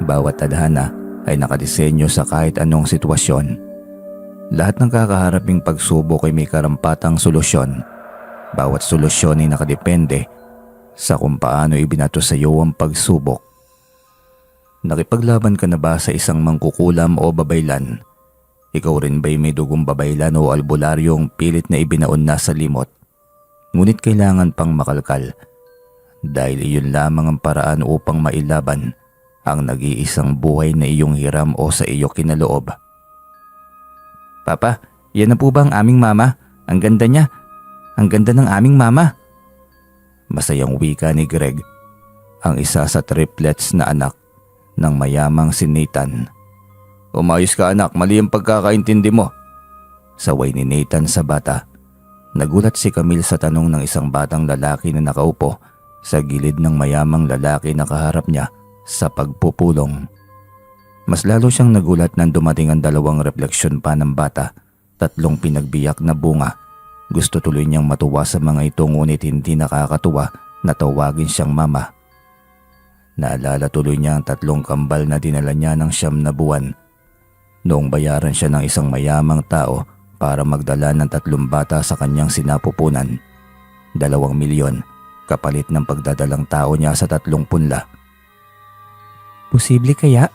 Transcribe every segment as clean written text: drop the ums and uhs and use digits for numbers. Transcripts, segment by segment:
Bawat tadhana ay nakadisenyo sa kahit anong sitwasyon. Lahat ng kakaharaping pagsubok ay may karampatang solusyon. Bawat solusyon ay nakadepende sa kung paano ibinato sa iyo ang pagsubok. Nakipaglaban ka na ba sa isang mangkukulam o babaylan? Ikaw rin ba'y may dugong babaylan o albularyong pilit na ibinaon na sa limot? Ngunit kailangan pang makalkal dahil iyon lamang ang paraan upang mailaban ang nag-iisang buhay na iyong hiram o sa iyo kinaloob. Papa, yan na po ba ang aming mama? Ang ganda niya. Ang ganda ng aming mama. Masayang wika ni Greg, ang isa sa triplets na anak ng mayamang si Nathan. Umayos ka anak, mali ang pagkakaintindi mo. Saway ni Nathan sa bata. Nagulat si Camille sa tanong ng isang batang lalaki na nakaupo sa gilid ng mayamang lalaki na kaharap niya sa pagpupulong. Mas lalo siyang nagulat nang dumating ang dalawang refleksyon pa ng bata, tatlong pinagbiyak na bunga. Gusto tuloy niyang matuwa sa mga ito ngunit hindi nakakatuwa na tawagin siyang mama. Naalala tuloy niya ang tatlong kambal na dinala niya ng 9 na buwan noong bayaran siya ng isang mayamang tao para magdala ng 3 bata sa kanyang sinapupunan. 2 milyon kapalit ng pagdadalang tao niya sa 3 punla. Posible kaya?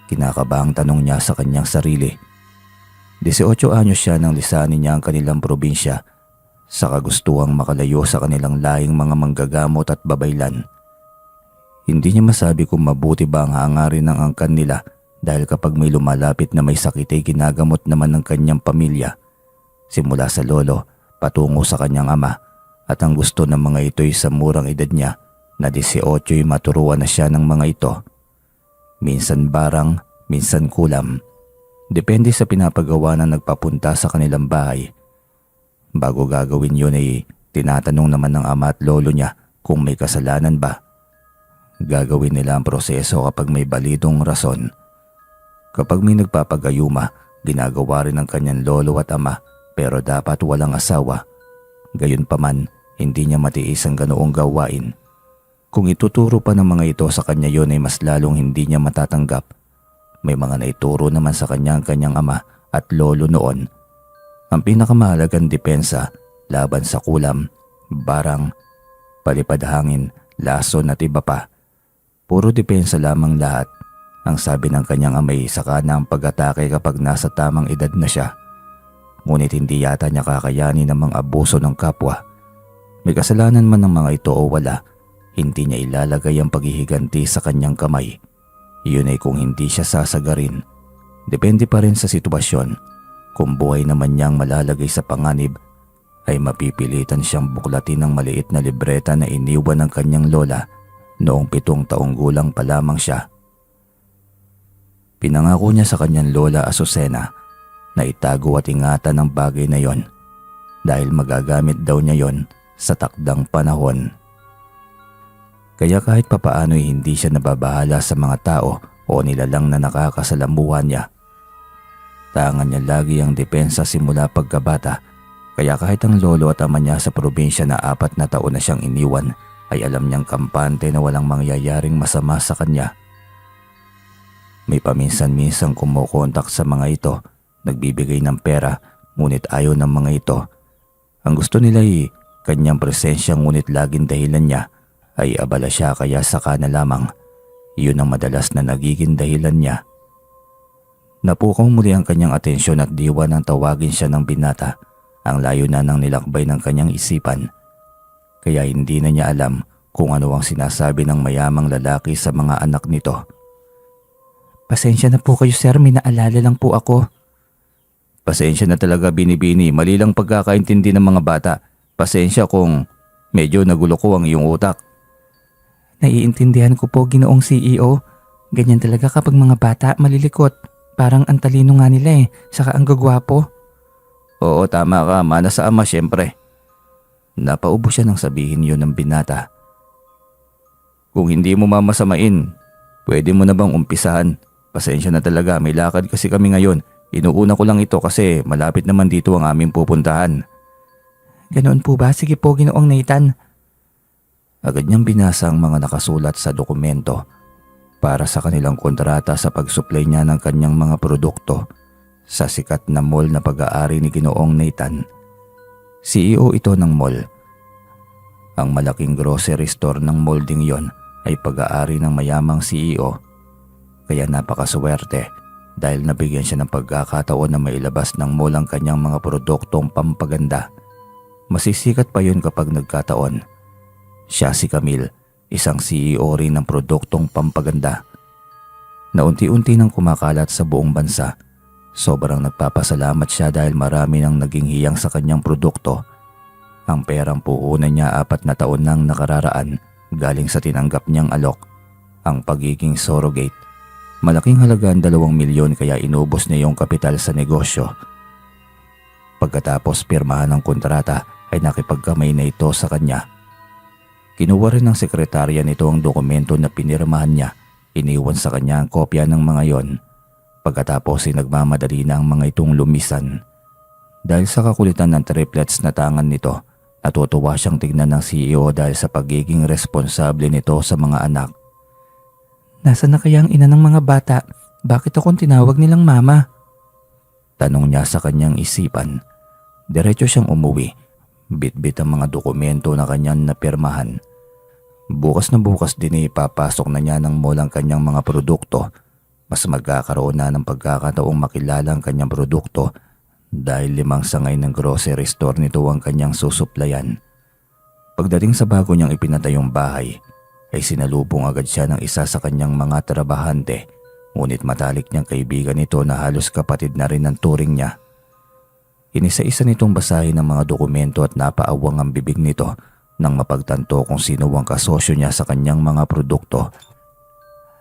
Kinakabahang tanong niya sa kanyang sarili. 18 anyos siya nang lisanin niya ang kanilang probinsya sa kagustuhang makalayo sa kanilang lahing mga manggagamot at babaylan. Hindi niya masabi kung mabuti ba ang hangarin ng angkan nila dahil kapag may lumalapit na may sakit ay ginagamot naman ng kanyang pamilya. Simula sa lolo patungo sa kanyang ama at ang gusto ng mga ito ay sa murang edad niya na 18 ay maturuan na siya ng mga ito. Minsan barang, minsan kulam. Depende sa pinapagawa na nagpapunta sa kanilang bahay. Bago gagawin yun ay tinatanong naman ng ama at lolo niya kung may kasalanan ba. Gagawin nila ang proseso kapag may balidong rason. Kapag may nagpapagayuma, ginagawa rin ng kanyang lolo at ama pero dapat walang asawa. Gayunpaman, hindi niya matiis ang ganoong gawain. Kung ituturo pa ng mga ito sa kanya yon ay mas lalong hindi niya matatanggap. May mga naituro naman sa kanya ang kanyang ama at lolo noon. Ang pinakamahalagang depensa laban sa kulam, barang, palipad hangin, lason at iba pa. Puro depensa lamang lahat. Ang sabi ng kanyang amay saka na ang pag-atake kapag nasa tamang edad na siya. Ngunit hindi yata niya kakayanin ng mga abuso ng kapwa. May kasalanan man ng mga ito o wala, hindi niya ilalagay ang paghihiganti sa kanyang kamay. Iyon ay kung hindi siya sasagarin. Depende pa rin sa sitwasyon. Kung buhay naman niyang malalagay sa panganib, ay mapipilitan siyang buklatin ng maliit na libreta na iniwan ng kanyang lola noong 7 taong gulang pa lamang siya. Pinangako niya sa kanyang lola Azucena na itago at ingatan ang bagay na yon dahil magagamit daw niya yon sa takdang panahon. Kaya kahit papaano ay hindi siya nababahala sa mga tao o nilalang na nakakasalamuhan niya. Tangan niya lagi ang depensa simula pagkabata, kaya kahit ang lolo at ama niya sa probinsya na 4 na taon na siyang iniwan ay alam niyang kampante na walang mangyayaring masama sa kanya. May paminsan-minsang kumukontak sa mga ito, nagbibigay ng pera ngunit ayaw ng mga ito. Ang gusto nila ay kanyang presensya ngunit laging dahilan niya ay abala siya kaya saka na lamang. Iyon ang madalas na nagiging dahilan niya. Napukaw muli ang kanyang atensyon at diwa nang tawagin siya ng binata. Ang layo na ng nilakbay ng kanyang isipan. Kaya hindi na niya alam kung ano ang sinasabi ng mayamang lalaki sa mga anak nito. Pasensya na po kayo sir, may naalala lang po ako. Pasensya na talaga binibini, mali lang pagkakaintindi ng mga bata. Pasensya kung medyo nagulo ko ang iyong utak. Naiintindihan ko po, Ginoong CEO. Ganyan talaga kapag mga bata malilikot. Parang ang talino nga nila saka ang gagwapo. Oo, tama ka, mana sa ama syempre. Napaubo siya nang sabihin yun ng binata. Kung hindi mo mamasamain, pwede mo na bang umpisahan? Pasensya na talaga, may lakad kasi kami ngayon. Inuuna ko lang ito kasi malapit naman dito ang aming pupuntahan. Ganoon po ba? Sige po, Ginoong Nathan. Agad niyang binasa ang mga nakasulat sa dokumento. para sa kanilang kontrata sa pagsupply niya ng kanyang mga produkto sa sikat na mall na pag-aari ni Ginoong Nathan. CEO ito ng mall. Ang malaking grocery store ng mall ding yon ay pag-aari ng mayamang CEO, kaya napakaswerte dahil nabigyan siya ng pagkakataon na mailabas ng mall ang kanyang mga produktong pampaganda. Masisikat pa yun kapag nagkataon. Siya si Camille, isang CEO rin ng produktong pampaganda na unti-unti nang kumakalat sa buong bansa. Sobrang nagpapasalamat siya dahil marami nang naging hiyang sa kanyang produkto. Ang perang puhunan niya 4 na taon nang nakararaan galing sa tinanggap niyang alok, ang pagiging surrogate. Malaking halaga ang 2 milyon kaya inubos niya yung kapital sa negosyo. Pagkatapos pirmahan ng kontrata ay nakipagkamay na ito sa kanya. Kinuha rin ng sekretarya nito ang dokumento na pinirmahan niya. Iniwan sa kanya ang kopya ng mga yon. Pagkatapos ay nagmamadali na ang mga itong lumisan. Dahil sa kakulitan ng triplets na tangan nito, natutuwa siyang tignan ng CEO dahil sa pagiging responsable nito sa mga anak. Nasaan na kaya ang ina ng mga bata? Bakit akong tinawag nilang mama? Tanong niya sa kanyang isipan. Diretso siyang umuwi. Bit-bit ang mga dokumento na kanyang napirmahan. Bukas na bukas din ipapasok na niya ng mall ang kanyang mga produkto. Mas magkakaroon na ng pagkakataong makilala ang kanyang produkto dahil 5 sangay ng grocery store nito ang kanyang susuplayan. Pagdating sa bago niyang ipinatayong bahay, ay sinalubong agad siya ng isa sa kanyang mga trabahante, ngunit matalik niyang kaibigan nito na halos kapatid na rin ang turing niya. Inisa-isa nitong basahin ang mga dokumento at napaawang ang bibig nito nang mapagtanto kung sino ang kasosyo niya sa kanyang mga produkto.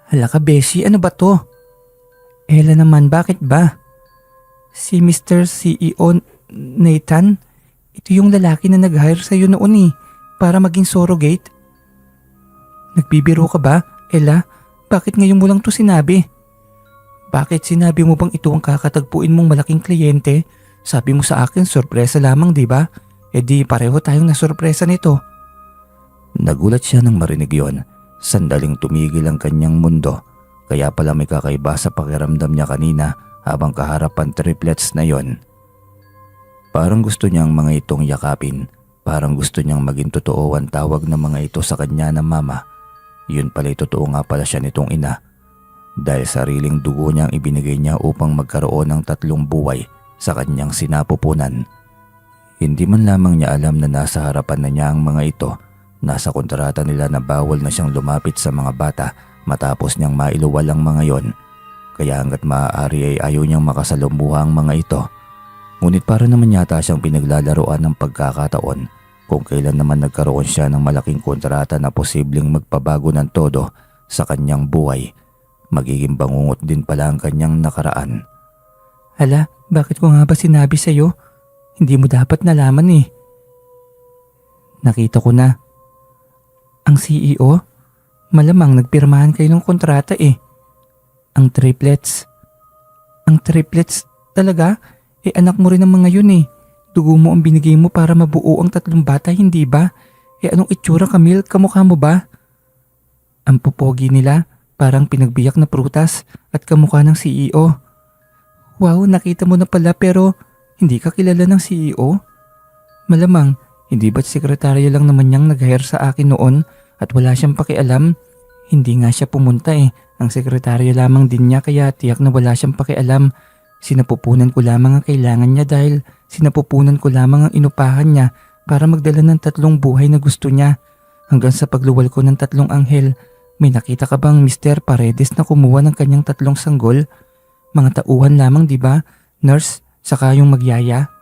Hala ka, Beshi, ano ba to? Ella naman, bakit ba? Si Mr. CEO Nathan? Ito yung lalaki na nag-hire sa'yo noon para maging surrogate. Nagbibiro ka ba, Ella? Bakit ngayon mo lang to sinabi? Bakit sinabi mo bang ito ang kakatagpuin mong malaking kliyente? Sabi mo sa akin, sorpresa lamang, di ba? E di pareho tayong nasorpresa nito. Nagulat siya nang marinig yon. Sandaling tumigil ang kanyang mundo. Kaya pala may kakaiba sa pakiramdam niya kanina habang kaharap ang triplets na yon. Parang gusto niyang mga itong yakapin. Parang gusto niyang maging totoo ang tawag ng mga ito sa kanya na mama. Yun pala'y totoo nga pala siya nitong ina. Dahil sariling dugo niyang ibinigay niya upang magkaroon ng 3 buhay sa kanyang sinapupunan. Hindi man lamang niya alam na nasa harapan na niya ang mga ito. Nasa kontrata nila na bawal na siyang lumapit sa mga bata matapos niyang mailuwal ang mga yon. Kaya hanggat maaari ay ayaw niyang makasalumuha ang mga ito. Ngunit para naman yata siyang pinaglalaroan ng pagkakataon kung kailan naman nagkaroon siya ng malaking kontrata na posibleng magpabago ng todo sa kanyang buhay. Magiging bangungot din pala ang kanyang nakaraan. Hala, bakit ko nga ba sinabi sa'yo? Hindi mo dapat nalaman Nakita ko na. Ang CEO? Malamang nagpirmahan kayo ng kontrata Ang triplets. Ang triplets talaga? Anak mo rin ang mga yun Dugo mo ang binigay mo para mabuo ang 3 bata, hindi ba? Anong itsura, Camille? Kamukha mo ba? Ang popogi nila, parang pinagbiyak na prutas at kamukha ng CEO. Wow, nakita mo na pala pero hindi ka kilala ng CEO? Malamang, hindi ba't sekretarya lang naman niyang nag-hire sa akin noon at wala siyang pakialam? Hindi nga siya pumunta Ang sekretarya lamang din niya kaya tiyak na wala siyang pakialam. Sinapupunan ko lamang ang kailangan niya dahil sinapupunan ko lamang ang inupahan niya para magdala ng 3 buhay na gusto niya. Hanggang sa pagluwal ko ng 3 anghel, may nakita ka bang Mr. Paredes na kumuha ng kanyang 3 sanggol? Mga tauhan lamang, di ba? Nurse, saka yung magyaya.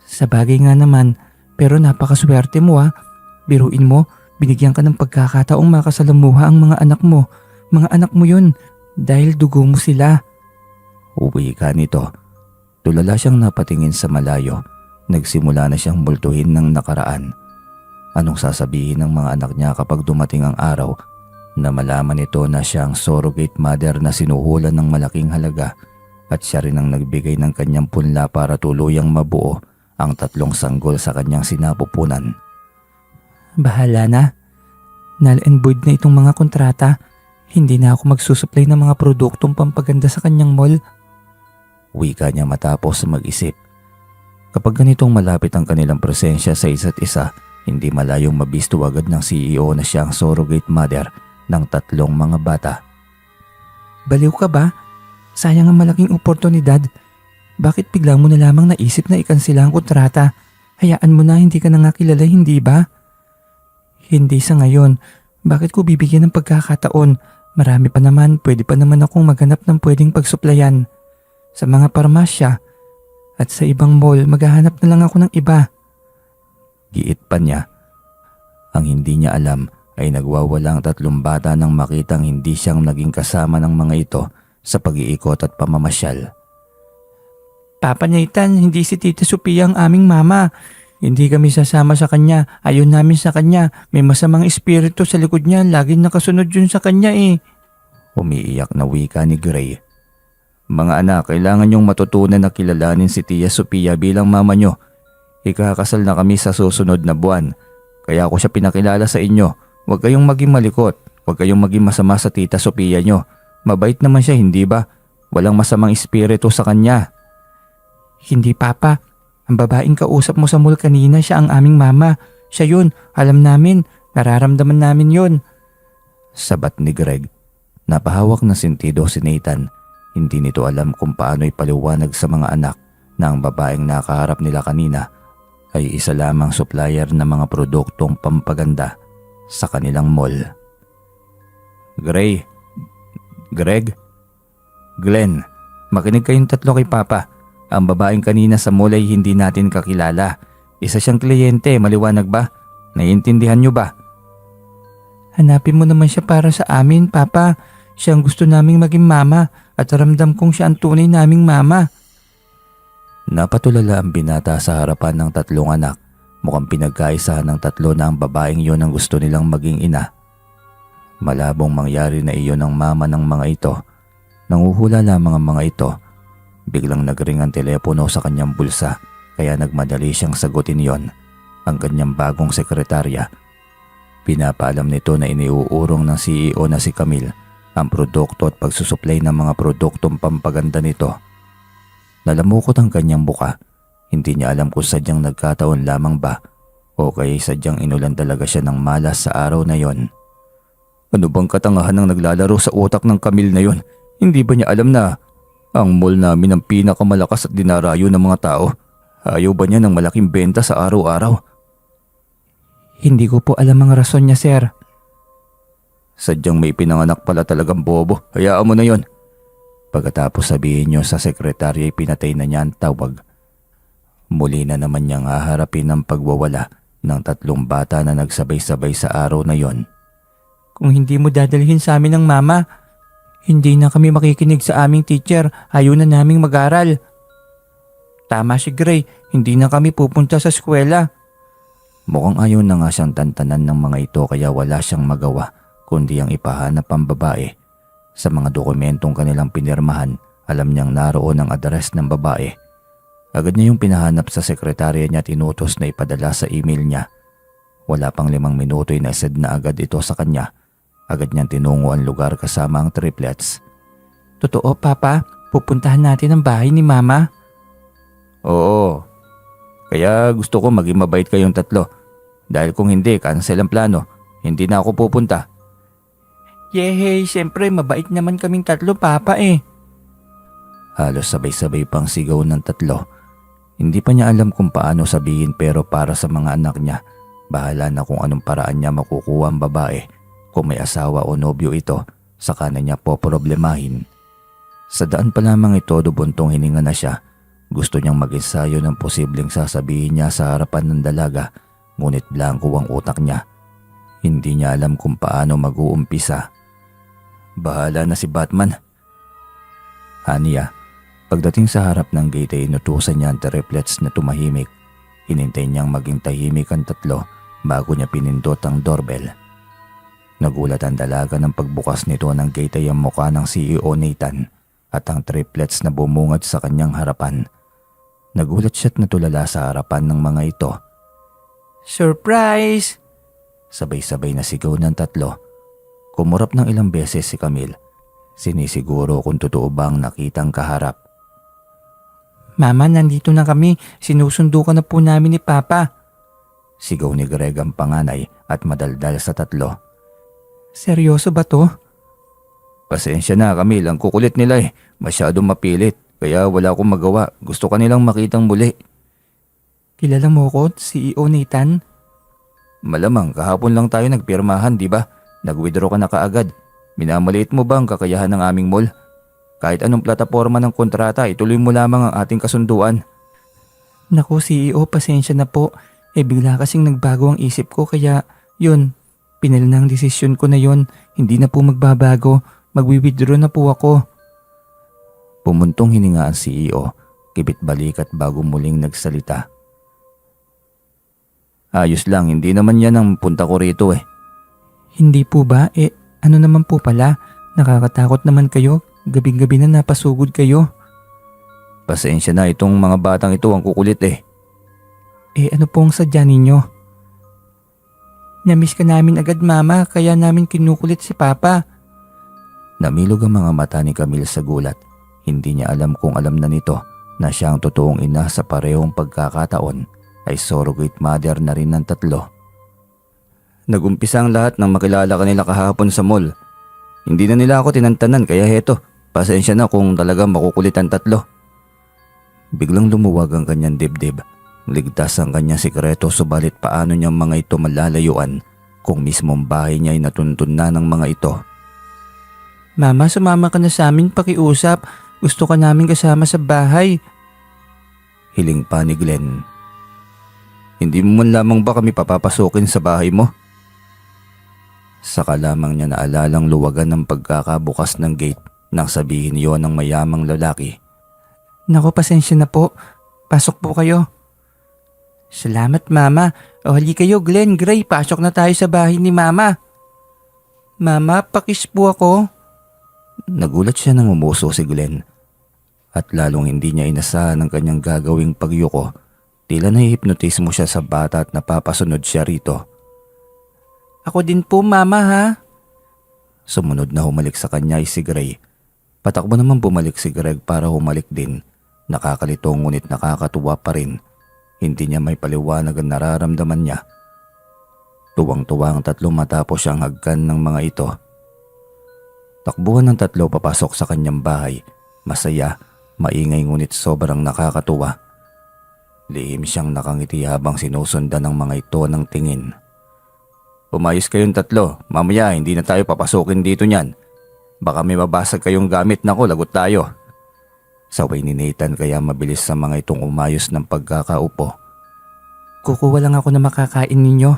Sa bagay nga naman, pero napakaswerte mo Biruin mo, binigyan ka ng pagkakataong makasalamuha ang mga anak mo. Mga anak mo yun, dahil dugo mo sila. Uwi ka nito. Tulala siyang napatingin sa malayo. Nagsimula na siyang multuhin ng nakaraan. Anong sasabihin ng mga anak niya kapag dumating ang araw na malaman nito na siya ang surrogate mother na sinuhulan ng malaking halaga at siya rin ang nagbigay ng kanyang punla para tuluyang mabuo ang 3 sanggol sa kanyang sinapupunan. Bahala na. Null and void na itong mga kontrata. Hindi na ako magsusupply ng mga produktong pampaganda sa kanyang mall. Wika niya matapos mag-isip. Kapag ganitong malapit ang kanilang presensya sa isa't isa, hindi malayong mabisto agad ng CEO na siya ang surrogate mother ng 3 mga bata. Baliw ka ba? Sayang ang malaking oportunidad. Bakit bigla mo na lamang naisip na ikansila ang kontrata? Hayaan mo na, hindi ka na nga kilala, hindi ba? Hindi sa ngayon. Bakit ko bibigyan ng pagkakataon? Marami pa naman, pwede pa naman akong maghanap ng pwedeng pagsuplayan. Sa mga parmasya at sa ibang mall, maghahanap na lang ako ng iba. Giit pa niya. Ang hindi niya alam ay nagwawala ang 3 bata nang makitang hindi siyang naging kasama ng mga ito sa pag-iikot at pamamasyal. Papa Nathan, hindi si Tita Sophia ang aming mama. Hindi kami sasama sa kanya. Ayaw namin sa kanya. May masamang espiritu sa likod niya. Laging nakasunod yun sa kanya eh. Umiiyak na wika ni Gray. Mga anak, kailangan niyong matutunan na kilalanin si Tia Sophia bilang mama niyo. Ikakasal na kami sa susunod na buwan. Kaya ako siya pinakilala sa inyo. Huwag kayong maging malikot. Huwag kayong maging masama sa Tita Sophia niyo. Mabait naman siya, hindi ba? Walang masamang espiritu sa kanya. Hindi papa. Ang babaeng kausap mo sa mall kanina, siya ang aming mama. Siya yun. Alam namin. Nararamdaman namin yun. Sabat ni Greg. Napahawak na sentido si Nathan. Hindi nito alam kung paano ipaliwanag sa mga anak na ang babaeng nakaharap nila kanina ay isa lamang supplier ng mga produktong pampaganda sa kanilang mall. Gray, Greg, Glenn, makinig kayong 3 kay Papa. Ang babaeng kanina sa mall ay hindi natin kakilala. Isa siyang kliyente, maliwanag ba? Naiintindihan niyo ba? Hanapin mo naman siya para sa amin, Papa. Siya ang gusto naming maging mama at ramdam kong siya ang tunay naming mama. Napatulala ang binata sa harapan ng 3 anak. Mukhang pinagkaisahan ng 3 na ang babaeng iyon ang gusto nilang maging ina. Malabong mangyari na iyon ang mama ng mga ito. Nanguhula lamang ang mga ito. Biglang nagring ang telepono sa kanyang bulsa kaya nagmadali siyang sagutin yon. Ang kanyang bagong sekretarya. Pinapaalam nito na iniuurong ng CEO na si Camille ang produkto at pagsusuplay ng mga produktong pampaganda nito. Nalamukot ang kanyang buka. Hindi niya alam kung sadyang nagkataon lamang ba o kaya sadyang inulan talaga siya ng malas sa araw na yon. Ano bang katangahan ang naglalaro sa utak ng Camille na yon? Hindi ba niya alam na ang mall namin ang pinakamalakas at dinarayo ng mga tao? Ayaw ba niya ng malaking benta sa araw-araw? Hindi ko po alam ang rason niya, sir. Sadyang may pinanganak pala talagang bobo. Hayaan mo na yon. Pagkatapos sabihin niyo sa sekretarya ay pinatay na niya ang tawag. Muli na naman niyang haharapin ang pagwawala ng 3 bata na nagsabay-sabay sa araw na yon. Kung hindi mo dadalhin sa amin ng mama, hindi na kami makikinig sa aming teacher. Ayaw na naming mag-aral. Tama si Gray, hindi na kami pupunta sa eskwela. Mukhang ayaw na nga siyang tantanan ng mga ito kaya wala siyang magawa kundi ang ipahanap ang babae. Sa mga dokumentong kanilang pinirmahan, alam niyang naroon ang address ng babae. Agad niya yung pinahanap sa sekretarya niya at inutos na ipadala sa email niya. Wala pang 5 minuto ay naisend na agad ito sa kanya. Agad niyang tinungo ang lugar kasama ang triplets. Totoo, Papa? Pupuntahan natin ang bahay ni Mama? Oo. Kaya gusto ko maging mabait kayong 3. Dahil kung hindi, cancel ang plano. Hindi na ako pupunta. Yehey, siyempre mabait naman kaming 3, Papa eh. Halos sabay-sabay pang sigaw ng 3. Hindi pa niya alam kung paano sabihin pero para sa mga anak niya, bahala na kung anong paraan niya makukuha ang babae. Kung may asawa o nobyo ito, saka na niya poproblemahin. Sa daan pa lamang ito dubuntong hininga na siya. Gusto niyang mag-ensayo ng posibleng sasabihin niya sa harapan ng dalaga, ngunit blanko ang utak niya. Hindi niya alam kung paano mag-uumpisa. Bahala na si Batman. Aniya, pagdating sa harap ng gate ay inutusan niya ang triplets na tumahimik. Hinintay niyang maging tahimik ang 3 bago niya pinindot ang doorbell. Nagulat ang dalaga ng pagbukas nito ng gate ay ang mukha ng CEO Nathan at ang triplets na bumungad sa kanyang harapan. Nagulat siya't natulala sa harapan ng mga ito. Surprise! Sabay-sabay na sigaw ng 3. Kumurap ng ilang beses si Camille. Sinisiguro kung totoo bang nakitang kaharap. Mama, nandito na kami. Sinusundo ka na po namin ni Papa. Sigaw ni Greg ang panganay at madaldal sa tatlo. Seryoso ba to? Pasensya na Camille, ang kukulit nila eh. Masyadong mapilit, kaya wala akong magawa. Gusto ka nilang makitang muli. Kilala mo ko, CEO Nathan? Malamang kahapon lang tayo nagpirmahan, di ba? Nag-withdraw ka na kaagad. Minamaliit mo ba ang kakayahan ng aming mall? Kahit anong plataforma ng kontrata, ituloy mo lamang ang ating kasunduan. Naku CEO, pasensya na po. Bigla kasing nagbago ang isip ko kaya yun, pinil na ang desisyon ko na yun. Hindi na po magbabago. Magwi-withdraw na po ako. Pumuntong hininga ang CEO, kibit balikat bago muling nagsalita. Ayos lang, hindi naman yan ang punta ko rito eh. Hindi po ba? Ano naman po pala? Nakakatakot naman kayo. Gabing-gabi na napasugod kayo. Pasensya na, itong mga batang ito ang kukulit eh. Ano pong sadya ninyo? Namiss ka namin agad mama, kaya namin kinukulit si Papa. Namilog ang mga mata ni Camille sa gulat. Hindi niya alam kung alam na nito na siya ang totoong ina sa parehong pagkakataon ay surrogate mother na rin ng tatlo. Nagumpisa ang lahat nang makilala kanila kahapon sa mall. Hindi na nila ako tinantanan kaya heto, pasensya na kung talagang makukulit ang tatlo. Biglang lumuwag ang kanyang dibdib. Ligtas ang kanyang sikreto subalit paano niyang mga ito malalayuan kung mismong bahay niya ay natuntun na ng mga ito. Mama, sumama ka na sa amin pakiusap. Gusto ka namin kasama sa bahay. Hiling pa ni Glenn. Hindi mo man lamang ba kami papapasukin sa bahay mo? Saka lamang niya naalalang luwagan ng pagkakabukas ng gate nang sabihin yon ng mayamang lalaki. Naku, pasensya na po. Pasok po kayo. Salamat mama. O hali kayo Glenn, Gray, pasok na tayo sa bahay ni mama. Mama, pakis po ako. Nagulat siya nang umuso si Glenn. At lalong hindi niya inasahan ang kanyang gagawing pagyuko. Tila nahihipnotis mo siya sa bata at napapasunod siya rito. Ako din po mama ha. Sumunod na humalik sa kanya ay si Gray. Patakbo naman bumalik si Greg para humalik din. Nakakalito ngunit nakakatuwa pa rin. Hindi niya may paliwanag ang nararamdaman niya. Tuwang-tuwa ang tatlo matapos siyang hagkan ng mga ito. Takbuhan ng tatlo papasok sa kanyang bahay. Masaya, maingay ngunit sobrang nakakatuwa. Lihim siyang nakangiti habang sinusundan ng mga ito ng tingin. Umayos kayong tatlo, mamaya hindi na tayo papasukin dito niyan. Baka may mabasag kayong gamit, nako lagot tayo. Saway ni Nathan kaya mabilis sa mga itong umayos ng pagkakaupo. Kukuha lang ako na makakain ninyo.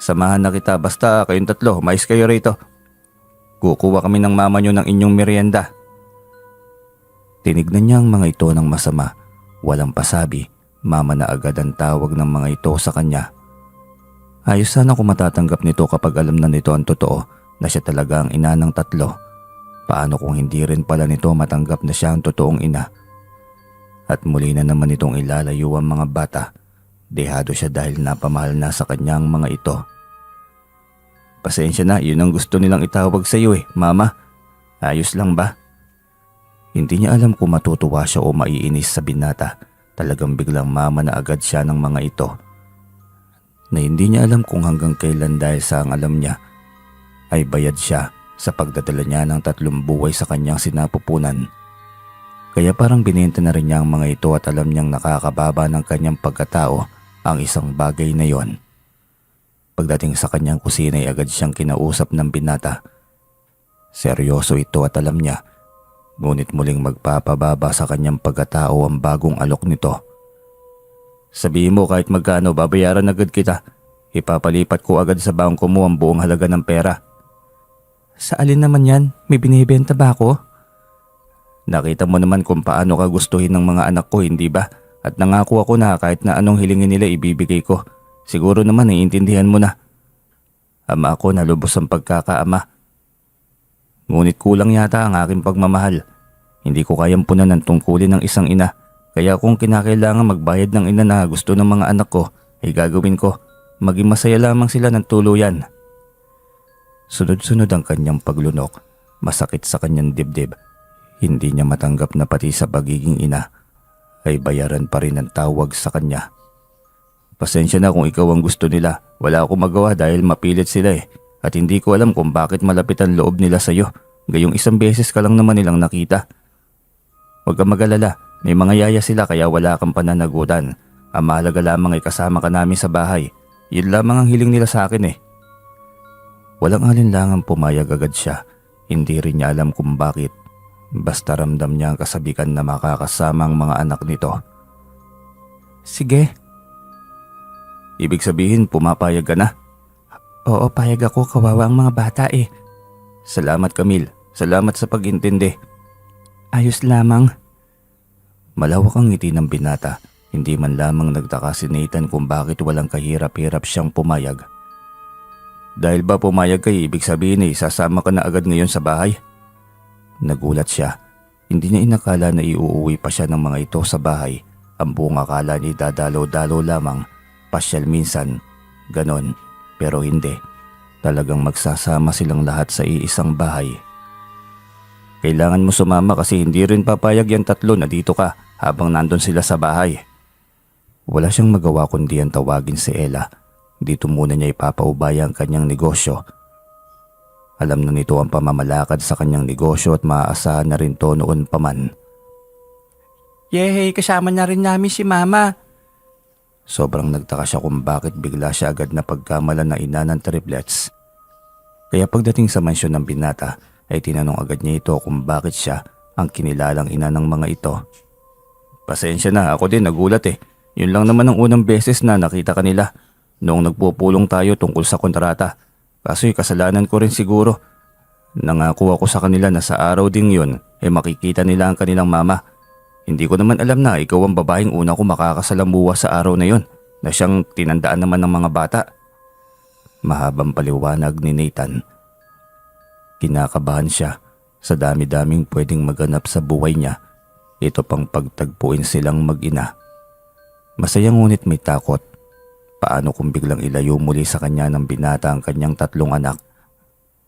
Samahan na kita basta kayong tatlo, umayos kayo rito. Kukuha kami ng mama nyo ng inyong merienda. Tinignan niya ang mga ito ng masama. Walang pasabi, mama na agad ang tawag ng mga ito sa kanya. Ayos sana kung matatanggap nito kapag alam na nito ang totoo na siya talaga ang ina ng tatlo. Paano kung hindi rin pala nito matanggap na siya ang totoong ina? At muli na naman itong ilalayo ang mga bata. Dehado siya dahil napamahal na sa kanyang mga ito. Pasensya na, yun ang gusto nilang itawag sa iyo mama. Ayos lang ba? Hindi niya alam kung matutuwa siya o maiinis sa binata. Talagang biglang mama na agad siya ng mga ito. Na hindi niya alam kung hanggang kailan dahil sa ang alam niya ay bayad siya sa pagdadala niya ng 3 buhay sa kanyang sinapupunan. Kaya parang binenta na rin niya ang mga ito at alam niyang nakakababa ng kanyang pagkatao ang isang bagay na yon. Pagdating sa kanyang kusina ay agad siyang kinausap ng binata. Seryoso ito at alam niya, ngunit muling magpapababa sa kanyang pagkatao ang bagong alok nito. Sabihin mo kahit magkano babayaran agad kita. Ipapalipat ko agad sa bangko mo ang buong halaga ng pera. Sa alin naman yan? May binibenta ba ako? Nakita mo naman kung paano ka gustuhin ng mga anak ko, hindi ba? At nangako ako na kahit na anong hilingin nila ibibigay ko. Siguro naman naiintindihan mo na. Ama ako na lubos ang pagkakaama. Ngunit kulang yata ang aking pagmamahal. Hindi ko kayang punan ng tungkulin ng isang ina. Kaya kung kinakailangan magbayad ng ina na gusto ng mga anak ko, ay gagawin ko. Maging masaya lamang sila ng tuluyan. Sunod-sunod ang kanyang paglunok. Masakit sa kanyang dibdib. Hindi niya matanggap na pati sa pagiging ina ay bayaran pa rin ang tawag sa kanya. Pasensya na kung ikaw ang gusto nila. Wala akong magawa dahil mapilit sila eh. At hindi ko alam kung bakit malapit ang loob nila sa'yo. Gayong isang beses ka lang naman nilang nakita. Huwag kang mag-alala. May mga yaya sila kaya wala kang pananagutan. Ang mahalaga lamang ay kasama ka namin sa bahay. Yun lamang ang hiling nila sa akin eh. Walang alinlangang pumayag agad siya. Hindi rin niya alam kung bakit. Basta ramdam niya ang kasabikan na makakasama ang mga anak nito. Sige. Ibig sabihin pumapayag ka na? Oo, payag ako. Kawawa ang mga bata eh. Salamat Camille. Salamat sa pag-intindi. Ayos lamang. Malawak ang ngiti ng binata. Hindi man lamang nagtaka si Nathan kung bakit walang kahirap-hirap siyang pumayag. Dahil ba pumayag kayo, ibig sabihin ay sasama ka na agad ngayon sa bahay? Nagulat siya. Hindi niya inakala na iuuwi pa siya ng mga ito sa bahay. Ang buong akala ni dadalaw-dalaw lamang. Pasyal minsan. Ganon. Pero hindi. Talagang magsasama silang lahat sa iisang bahay. Kailangan mo sumama kasi hindi rin papayag yung tatlo na dito ka habang nandun sila sa bahay. Wala siyang magawa kundi ang tawagin si Ella. Dito muna niya ipapaubaya ang kanyang negosyo. Alam na nito ang pamamalakad sa kanyang negosyo at maaasahan na rin to noon pa man. Yehey, kasama na rin namin si Mama. Sobrang nagtaka siya kung bakit bigla siya agad na pagkamalan na ina ng triplets. Kaya pagdating sa mansyon ng binata ay tinanong agad niya ito kung bakit siya ang kinilalang ina ng mga ito. Pasensya na, ako din nagulat eh. Yun lang naman ang unang beses na nakita kanila. Noong nagpupulong tayo tungkol sa kontrata. Kaso'y kasalanan ko rin siguro. Nangako ako sa kanila na sa araw ding yun ay makikita nila ang kanilang mama. Hindi ko naman alam na ikaw ang babaeng una ko makakasalambuha sa araw na yun na siyang tinandaan naman ng mga bata. Mahabang paliwanag ni Nathan. Kinakabahan siya sa dami-daming pwedeng maganap sa buhay niya. Ito pang pagtagpuin silang mag-ina. Masaya ngunit may takot. Paano kung biglang ilayo muli sa kanya ng binata ang kanyang tatlong anak?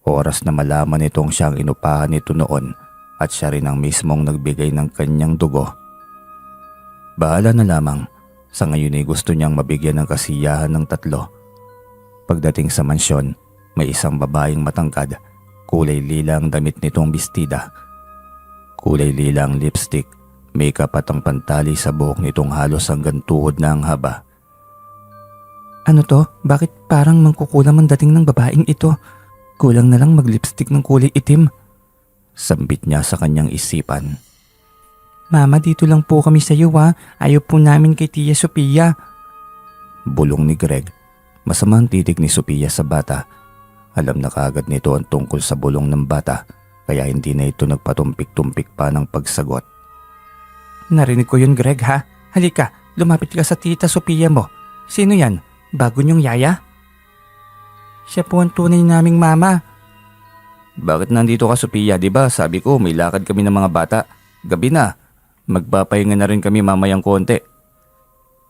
Oras na malaman itong siyang inupahan nito noon at siya rin ang mismong nagbigay ng kanyang dugo. Bahala na lamang. Sa ngayon ay gusto niyang mabigyan ng kasiyahan ng tatlo. Pagdating sa mansyon, may isang babaeng matangkad. Kulay lila ang damit nitong bestida. Kulay lila ang lipstick, makeup at ang pantali sa buhok nitong halos hanggang tuhod na ang haba. Ano to? Bakit parang mangkukulam ang dating ng babaeng ito? Kulang na lang mag-lipstick ng kulay itim. Sambit niya sa kanyang isipan. Mama, dito lang po kami sa iyo ha. Ayaw po namin kay Tia Sophia. Bulong ni Greg. Masama ang titig ni Sophia sa bata. Alam na kaagad nito ang tungkol sa bulong ng bata, kaya hindi na ito nagpatumpik-tumpik pa ng pagsagot. Narinig ko yun, Greg ha. Halika, lumapit ka sa Tita Sophia mo. Sino yan? Bago niyong yaya? Siya po ang tunay naming mama. Bakit nandito ka, Sophia? Diba sabi ko may lakad kami ng mga bata. Gabi na. Magpapahinga na rin kami mamayang konti.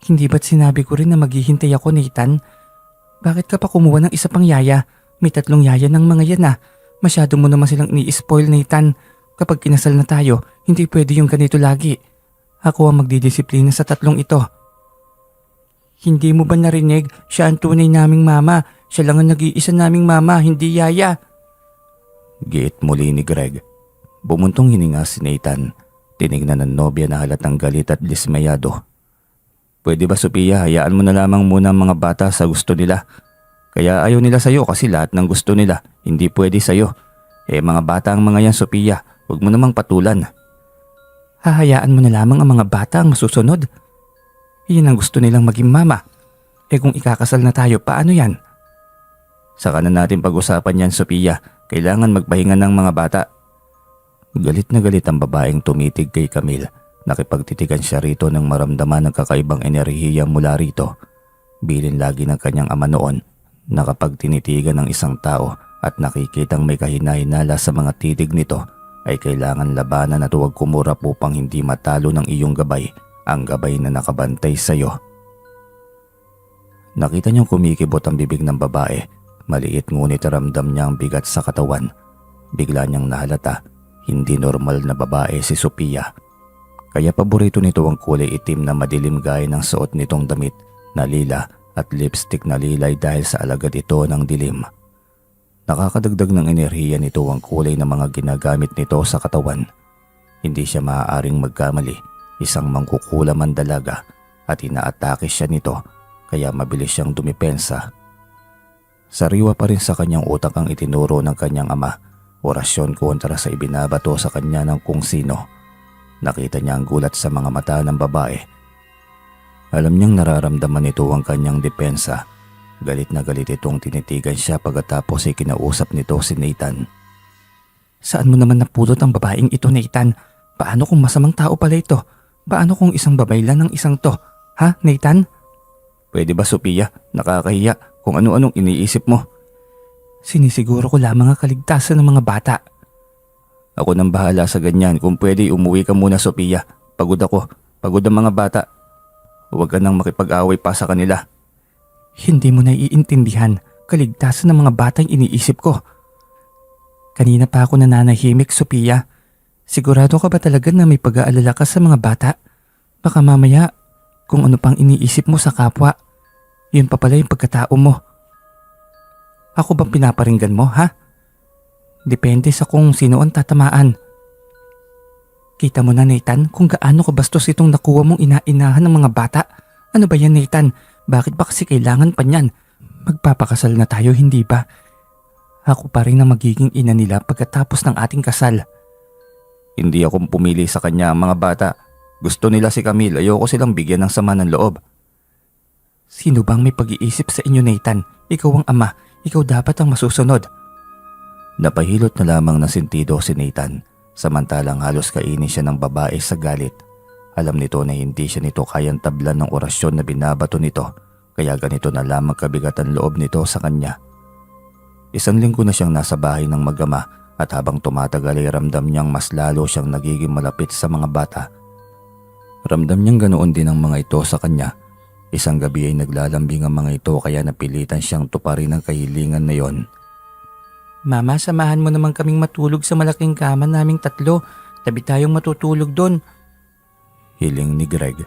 Hindi ba't sinabi ko rin na maghihintay ako, Nathan? Bakit ka pa kumuha ng isa pang yaya? May tatlong yaya ng mga yan ah. Masyado mo naman silang ni-spoil, Nathan. Kapag kinasal na tayo, hindi pwede yung ganito lagi. Ako ang magdidisiplina sa tatlong ito. Hindi mo ba narinig? Siya ang tunay naming mama. Siya lang ang nag-iisa naming mama, hindi yaya. Giit muli ni Greg. Bumuntong hininga si Nathan. Tinignan ng nobya na halatang galit at dismayado. Pwede ba, Sophia, hayaan mo na lamang muna ang mga bata sa gusto nila? Kaya ayaw nila sa'yo kasi lahat ng gusto nila hindi pwede sa'yo. Mga bata ang mga yan, Sophia. Huwag mo namang patulan. Hahayaan mo na lamang ang mga bata ang masusunod. Iyan ang gusto nilang maging mama. Kung ikakasal na tayo, paano yan? Saka na natin pag-usapan yan, Sophia. Kailangan magpahinga ng mga bata. Galit na galit ang babaeng tumitig kay Camille. Nakipagtitigan siya rito nang maramdaman ng kakaibang enerhiya mula rito. Bilin lagi ng kanyang ama noon na kapag tinitigan ng isang tao at nakikitang may kahinahinala sa mga titig nito ay kailangan labanan at huwag kumurap upang hindi matalo ng iyong gabay, ang gabay na nakabantay sa iyo. Nakita niyang kumikibot ang bibig ng babae. Maliit ngunit ramdam niya ang bigat sa katawan. Bigla niyang nahalata, hindi normal na babae si Sophia. Kaya paborito nito ang kulay itim na madilim gaya ng suot nitong damit na lila at lipstick na lilay dahil sa alagad ito ng dilim. Nakakadagdag ng enerhiya nito ang kulay ng mga ginagamit nito sa katawan. Hindi siya maaaring magkamali, isang mangkukulaman dalaga at inaatake siya nito kaya mabilis siyang dumipensa. Sariwa pa rin sa kanyang utak ang itinuro ng kanyang ama, orasyon kontra sa ibinabato sa kanya ng kung sino. Nakita niya ang gulat sa mga mata ng babae. Alam niyang nararamdaman nito ang kanyang depensa. Galit na galit itong tinitigan siya pagkatapos ay kinausap nito si Nathan. Saan mo naman napulot ang babaeng ito, Nathan? Paano kung masamang tao pala ito? Paano kung isang babae lang ng isang to? Ha, Nathan? Pwede ba, Sophia? Nakakahiya kung ano-anong iniisip mo. Sinisiguro ko lamang ang kaligtasan ng mga bata. Ako nang bahala sa ganyan. Kung pwede, umuwi ka muna, Sophia. Pagod ako. Pagod ang mga bata. Huwag ka nang makipag-away pa sa kanila. Hindi mo naiintindihan. Kaligtasan ng mga batang iniisip ko. Kanina pa ako nananahimik, Sophia. Sigurado ka ba talaga na may pag-aalala ka sa mga bata? Baka mamaya, kung ano pang iniisip mo sa kapwa, yun pa pala yung pagkatao mo. Ako bang pinaparinggan mo, ha? Depende sa kung sino ang tatamaan. Kita mo na, Nathan, kung gaano kabastos itong nakuha mong inainahan ng mga bata. Ano ba yan, Nathan? Bakit ba kasi kailangan pa niyan? Magpapakasal na tayo, hindi ba? Ako pa rin ang magiging ina nila pagkatapos ng ating kasal. Hindi ako pumili sa kanya ang mga bata. Gusto nila si Camille. Ayoko silang bigyan ng sama ng loob. Sino bang may pag-iisip sa inyo, Nathan? Ikaw ang ama. Ikaw dapat ang masusunod. Napahilot na lamang na sentido si Nathan, samantalang halos kainin siya ng babae sa galit. Alam nito na hindi siya nito kayang tablan ng orasyon na binabato nito, kaya ganito na lamang kabigat ang loob nito sa kanya. Isang linggo na siyang nasa bahay ng mag-ama at habang tumatagal ay ramdam niyang mas lalo siyang nagiging malapit sa mga bata. Ramdam niyang ganoon din ang mga ito sa kanya. Isang gabi ay naglalambing ang mga ito kaya napilitan siyang tuparin ang kahilingan na yon. Mama, samahan mo naman kaming matulog sa malaking kama naming tatlo. Tabi tayong matutulog doon. Hiling ni Greg.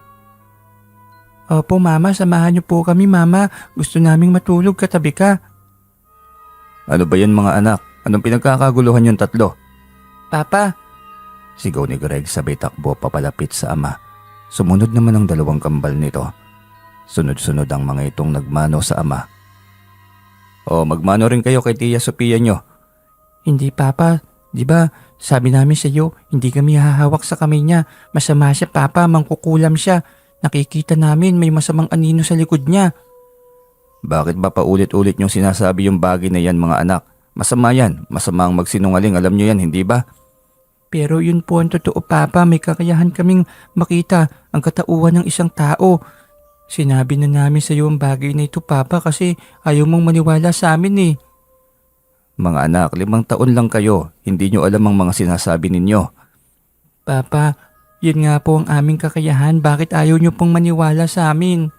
Opo, Mama, samahan niyo po kami, Mama. Gusto naming matulog katabi ka. Ano ba yan mga anak? Anong pinagkakaguluhan yung tatlo? Papa. Sigaw ni Greg sabay takbo papalapit sa ama. Sumunod naman ang dalawang kambal nito. Sunod-sunod ang mga itong nagmano sa ama. O magmano rin kayo kay Tia Sophia nyo. Hindi, Papa. Di ba, sabi namin sa iyo, hindi kami hahawak sa kamay niya. Masama siya, Papa. Mangkukulam siya. Nakikita namin may masamang anino sa likod niya. Bakit ba paulit-ulit niyong sinasabi yung bagay na yan mga anak? Masama yan. Masama ang magsinungaling. Alam niyo yan, hindi ba? Pero yun po ang totoo, Papa. May kakayahan kaming makita ang katauhan ng isang tao. Sinabi na namin sa iyo ang bagay na ito, Papa, kasi ayaw mong maniwala sa amin eh. Mga anak, 5 taon lang kayo. Hindi nyo alam ang mga sinasabi ninyo. Papa, yun nga po ang aming kakayahan. Bakit ayaw nyo pong maniwala sa amin?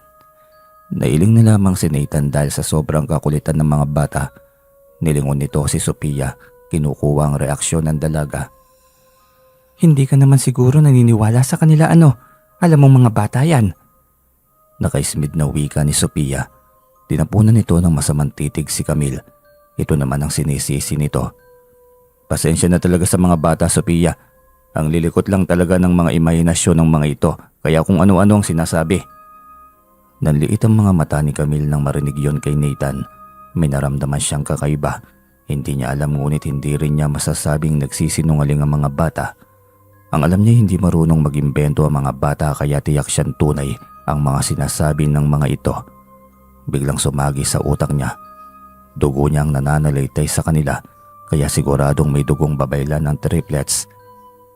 Nailing na lamang si Nathan dahil sa sobrang kakulitan ng mga bata. Nilingon nito si Sophia. Kinukuha ang reaksyon ng dalaga. Hindi ka naman siguro naniniwala sa kanila ano? Alam mong mga bata yan. Nakaismid na wika ni Sophia. Tinapunan nito ng masamang titig si Camille. Ito naman ang sinisisi nito. Pasensya na talaga sa mga bata, Sophia. Ang lilikot lang talaga ng mga imahinasyon ng mga ito, kaya kung ano-ano ang sinasabi. Nanliit ang mga mata ni Camille nang marinig yon kay Nathan. May naramdaman siyang kakaiba. Hindi niya alam ngunit hindi rin niya masasabing nagsisinungaling ang mga bata. Ang alam niya hindi marunong mag-imbento ang mga bata kaya tiyak siyang tunay ang mga sinasabi ng mga ito. Biglang sumagi sa utak niya. Dugo niyang nananalaytay sa kanila kaya siguradong may dugong babaylan ng triplets.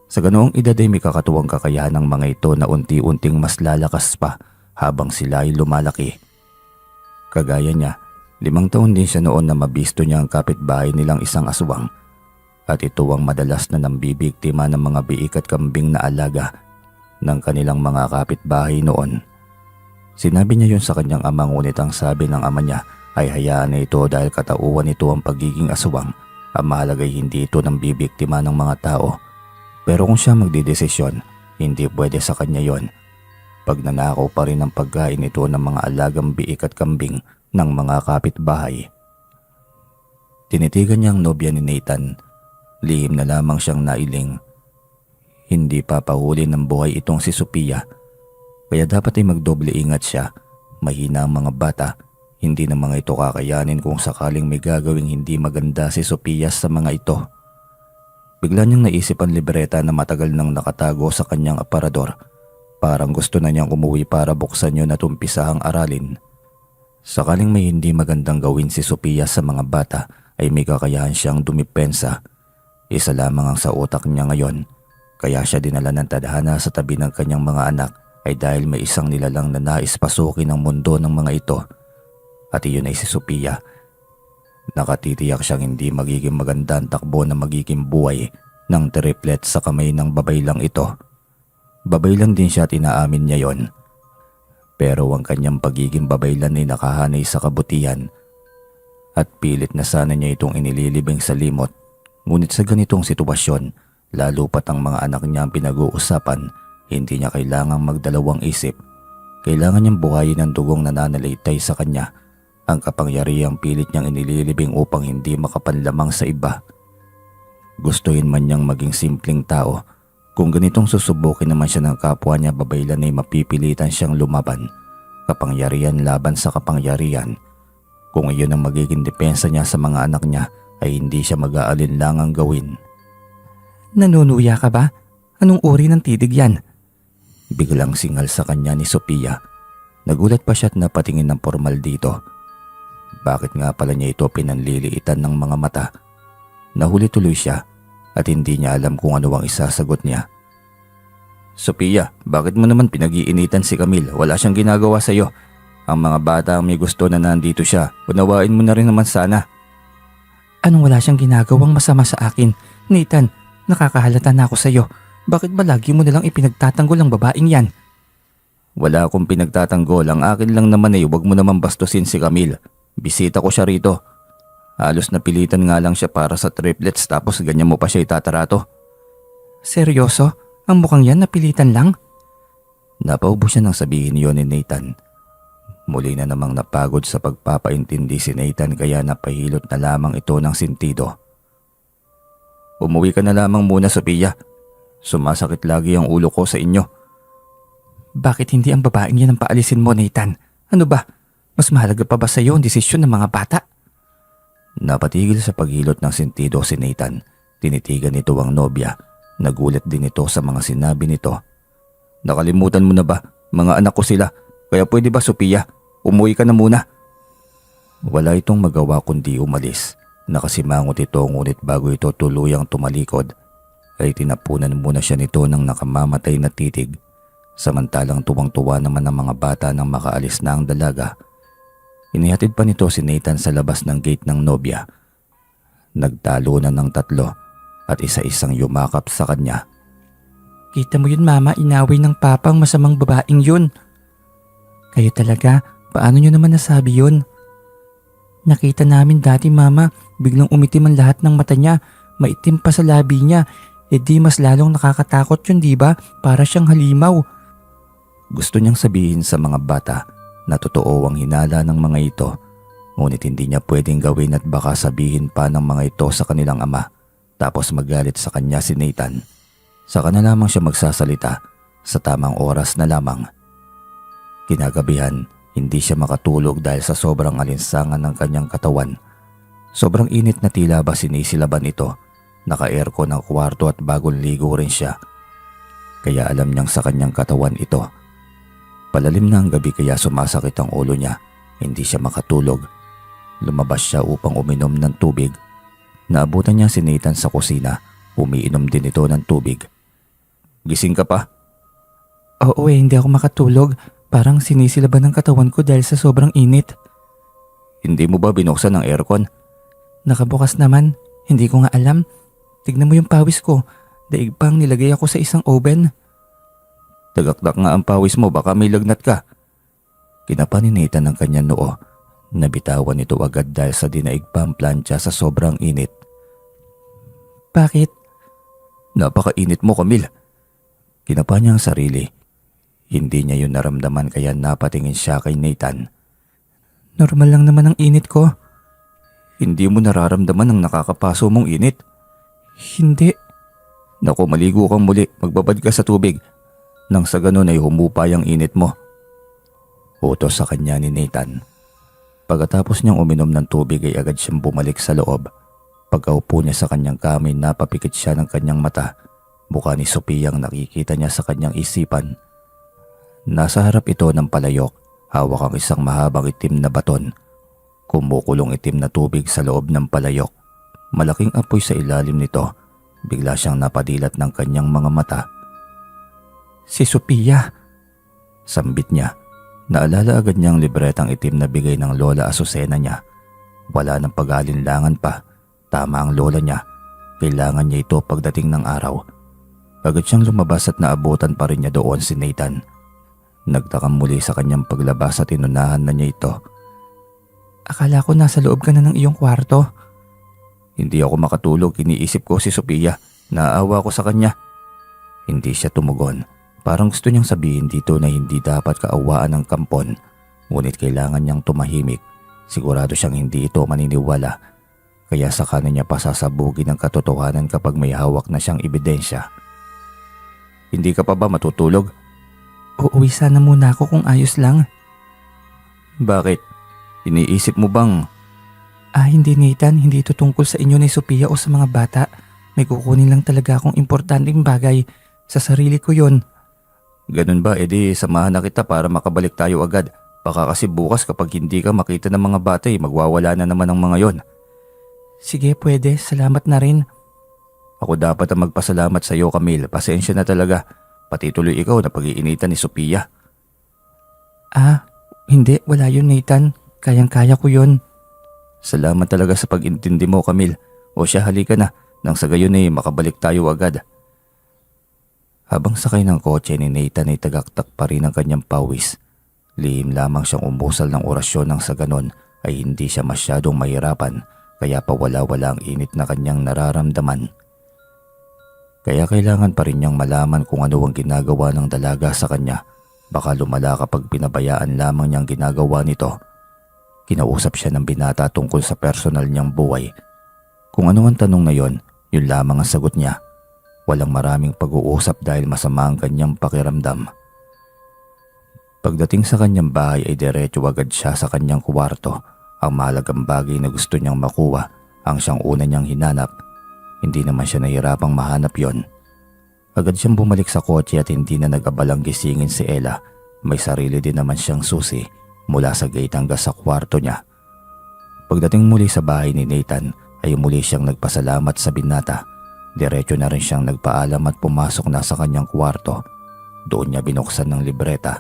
Sa ganoong edad ay may kakatuwang kakayahan ng mga ito na unti-unting mas lalakas pa habang sila ay lumalaki. Kagaya niya, 5 taon din siya noon na mabisto niya ang kapitbahay nilang isang aswang. At ito ang madalas na nambibiktima ng mga biik at kambing na alaga ng kanilang mga kapitbahay noon. Sinabi niya yun sa kanyang ama ngunit ang sabi ng ama niya ay hayaan na ito dahil katauhan nito ang pagiging aswang. Ang mahalagay hindi ito nang bibiktima ng mga tao. Pero kung siya magdidesisyon, hindi pwede sa kanya yon. Pag nanakaw pa rin ang pagkain ito ng mga alagang biik at kambing ng mga kapitbahay. Tinitigan niya ang nobya ni Nathan. Lihim na lamang siyang nailing. Hindi papahuli ng buhay itong si Sophia. Kaya dapat ay magdoble ingat siya. Mahina ang mga bata. Hindi na mga ito kakayanin kung sakaling may gagawing hindi maganda si Sophia sa mga ito. Bigla niyang naisip ang libreta na matagal nang nakatago sa kanyang aparador. Parang gusto na niyang umuwi para buksan yun at umpisahang aralin. Sakaling may hindi magandang gawin si Sophia sa mga bata ay may kakayahan siyang dumipensa. Isa lamang ang sa utak niya ngayon. Kaya siya dinala ng tadhana sa tabi ng kanyang mga anak ay dahil may isang nilalang na nais pasukin ang mundo ng mga ito. At iyon ay si Sophia. Nakatitiyak siyang hindi magiging maganda ang takbo na magiging buhay ng triplet sa kamay ng babay lang ito. Babay lang din siya at inaamin niya yon. Pero ang kanyang pagiging babaylan ay nakahanay sa kabutihan at pilit na sana niya itong inililibing sa limot. Ngunit sa ganitong sitwasyon, lalo pat ang mga anak niya ang pinag-uusapan, hindi niya kailangang magdalawang isip. Kailangan niyang buhayin ang dugong nananalitay sa kanya. Ang kapangyarihang pilit niyang inililibing upang hindi makapanlamang sa iba. Gustuhin man niyang maging simpleng tao, kung ganitong susubukin naman siya ng kapwa niya babaylan ay mapipilitan siyang lumaban. Kapangyarihan laban sa kapangyarihan. Kung iyon ang magiging depensa niya sa mga anak niya ay hindi siya mag-aalinlangang gawin. Nanunuya ka ba? Anong uri ng titig yan? Biglang singal sa kanya ni Sophia. Nagulat pa siya at napatingin ng formal dito. Bakit nga pala niya ito pinanliliitan ng mga mata? Nahuli tuloy siya at hindi niya alam kung ano ang isasagot niya. Sophia, bakit mo naman pinag-iinitan si Camille? Wala siyang ginagawa sa iyo. Ang mga bata ang may gusto na nandito siya. Unawain mo na rin naman sana. Anong wala siyang ginagawang masama sa akin? Nathan, nakakahalata na ako sa iyo. Bakit ba lagi mo nalang ipinagtatanggol ang babaeng yan? Wala akong pinagtatanggol. Ang akin lang naman ay huwag mo naman bastusin si Camille. Bisita ko siya rito. Halos napilitan nga lang siya para sa triplets tapos ganyan mo pa siya itatarato. Seryoso? Ang mukhang yan napilitan lang? Napaubo siya nang sabihin yon ni Nathan. Muli na namang napagod sa pagpapaintindi si Nathan kaya napahilot na lamang ito ng sentido. Umuwi ka na lamang muna, Sophia. Sumasakit lagi ang ulo ko sa inyo. Bakit hindi ang babaeng yan ang paalisin mo, Nathan? Ano ba? Mas mahalaga pa ba sa iyo ang desisyon ng mga bata? Napatigil sa paghilot ng sentido si Nathan. Tinitigan nito ang nobya. Nagulat din ito sa mga sinabi nito. Nakalimutan mo na ba? Mga anak ko sila. Kaya pwede ba, Sophia? Umuwi ka na muna. Wala itong magawa kundi umalis. Nakasimangot ito ngunit bago ito tuluyang tumalikod ay tinapunan muna siya nito ng nakamamatay na titig. Samantalang tuwang-tuwa naman ang mga bata nang makaalis na ang dalaga. Inihatid pa nito si Nathan sa labas ng gate ng nobya. Nagtalo na ng tatlo at isa-isang yumakap sa kanya. Kita mo yun, Mama, inaway ng papang masamang babaeng yun. Kayo talaga, paano nyo naman nasabi yun? Nakita namin dati, Mama, biglang umitim ang lahat ng mata niya, maitim pa sa labi niya. E di mas lalong nakakatakot yun, di ba? Para siyang halimaw. Gusto niyang sabihin sa mga bata na totoo ang hinala ng mga ito, ngunit hindi niya pwedeng gawin at baka sabihin pa ng mga ito sa kanilang ama, tapos magalit sa kanya si Nathan. Saka na lamang siya magsasalita sa tamang oras na lamang. Kinagabihan, hindi siya makatulog dahil sa sobrang alinsangan ng kanyang katawan. Sobrang init na tila ba sinisilaban ito. Naka-aircon ang kwarto at bagong ligo rin siya. Kaya alam niyang sa kanyang katawan ito. Palalim na ang gabi kaya sumasakit ang ulo niya. Hindi siya makatulog. Lumabas siya upang uminom ng tubig. Naabutan niya si Nathan sa kusina. Umiinom din ito ng tubig. Gising ka pa? Oo hindi ako makatulog. Parang sinisilaban ng katawan ko dahil sa sobrang init. Hindi mo ba binuksan ang aircon? Nakabukas naman. Hindi ko nga alam. Tignan mo yung pawis ko. Daig pang nilagay ako sa isang oven. Tagakdak nga ang pawis mo, baka may lagnat ka. Kinapa ni Nathan ang kanyang noo. Nabitawan ito agad dahil sa dinaig pang plancha sa sobrang init. Bakit? Napakainit mo, Camille. Kinapa niya ang sarili. Hindi niya yun naramdaman kaya napatingin siya kay Nathan. Normal lang naman ang init ko. Hindi mo nararamdaman ang nakakapaso mong init. Hindi. Naku, maligo kang muli, magbabad ka sa tubig. Nang sa ganun ay humupay ang init mo. Utos sa kanya ni Nathan. Pagkatapos niyang uminom ng tubig ay agad siyang bumalik sa loob. Pagkaupo niya sa kanyang kama, napapikit siya ng kanyang mata. Mukha ni Sophia ang nakikita niya sa kanyang isipan. Nasa harap ito ng palayok, hawak ang isang mahabang itim na baton. Kumukulong itim na tubig sa loob ng palayok. Malaking apoy sa ilalim nito. Bigla siyang napadilat ng kanyang mga mata. Si Sophia. Sambit niya. Naalala agad niyang libretang itim na bigay ng Lola Azucena niya. Wala ng pag-alinlangan pa. Tama ang lola niya. Kailangan niya ito pagdating ng araw. Agad siyang lumabas at naabutan pa rin niya doon si Nathan. Nagtakam muli sa kanyang paglabas at inunahan na niya ito. Akala ko nasa loob ka na ng iyong kwarto. Hindi ako makatulog, iniisip ko si Sophia. Naawa ko sa kanya. Hindi siya tumugon. Parang gusto niyang sabihin dito na hindi dapat kaawaan ng kampon. Ngunit kailangan niyang tumahimik. Sigurado siyang hindi ito maniniwala. Kaya sa kanan niya pasasabugin ang katotohanan kapag may hawak na siyang ebidensya. Hindi ka pa ba matutulog? Uuwi sana muna ako kung ayos lang. Bakit? Iniisip mo bang... Hindi Nathan, hindi ito tungkol sa inyo ni Sophia o sa mga bata. May kukunin lang talaga akong importanteng bagay. Sa sarili ko yon. Ganun ba? Edi samahan na kita para makabalik tayo agad. Baka kasi bukas kapag hindi ka makita ng mga bata magwawala na naman ang mga yon. Sige, pwede. Salamat na rin. Ako dapat ang magpasalamat sa iyo, Camille. Pasensya na talaga. Pati tuloy ikaw na pag-iinitan ni Sophia. Hindi. Wala yun, Nathan. Kayang-kaya ko yun. Salamat talaga sa pag-intindi mo, Camille. O siya, halika na. Nang sa gayon makabalik tayo agad. Habang sakay ng kotse ni Nathan ay tagaktak pa rin ang kanyang pawis. Lihim lamang siyang umusal ng orasyon nang sa ganon ay hindi siya masyadong mahirapan. Kaya pawala-wala ang init na kanyang nararamdaman. Kaya kailangan pa rin niyang malaman kung ano ang ginagawa ng dalaga sa kanya. Baka lumala kapag pinabayaan lamang niyang ginagawa nito. Kinausap siya ng binata tungkol sa personal niyang buhay. Kung ano ang tanong na yon, yun lamang ang sagot niya. Walang maraming pag-uusap dahil masama ang kanyang pakiramdam. Pagdating sa kanyang bahay ay diretso agad siya sa kanyang kwarto. Ang mahalagang bagay na gusto niyang makuha ang siyang una niyang hinanap. Hindi naman siya nahirapang mahanap yon. Agad siyang bumalik sa kotse at hindi na nag-abalang gisingin si Ella. May sarili din naman siyang susi mula sa gate hanggang sa kwarto niya. Pagdating muli sa bahay ni Nathan ay muli siyang nagpasalamat sa binata. Diretso na rin siyang nagpaalam at pumasok na sa kanyang kwarto. Doon niya binuksan ng libreta.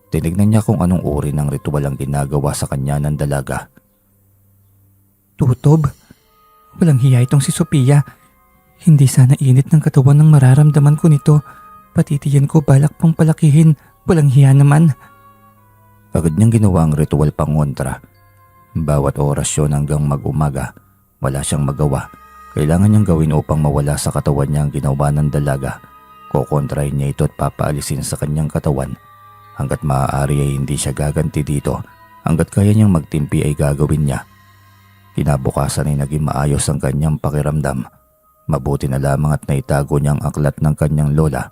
Tinignan niya kung anong uri ng ritual ang ginagawa sa kanya ng dalaga. Tutob? Walang hiya itong si Sophia. Hindi sana init ng katawan ng mararamdaman ko nito. Pati tiyan ko balak pang palakihin. Walang hiya naman. Agad niyang ginawa ang ritual pangontra. Bawat orasyon hanggang mag-umaga, wala siyang magawa. Kailangan niyang gawin upang mawala sa katawan niya ang ginawa ng dalaga. Kokontrahin niya ito at papaalisin sa kanyang katawan. Hanggat maaari ay hindi siya gaganti dito. Hanggat kaya niyang magtimpi ay gagawin niya. Kinabukasan ay naging maayos ang kanyang pakiramdam. Mabuti na lamang at naitago niya ang aklat ng kanyang lola.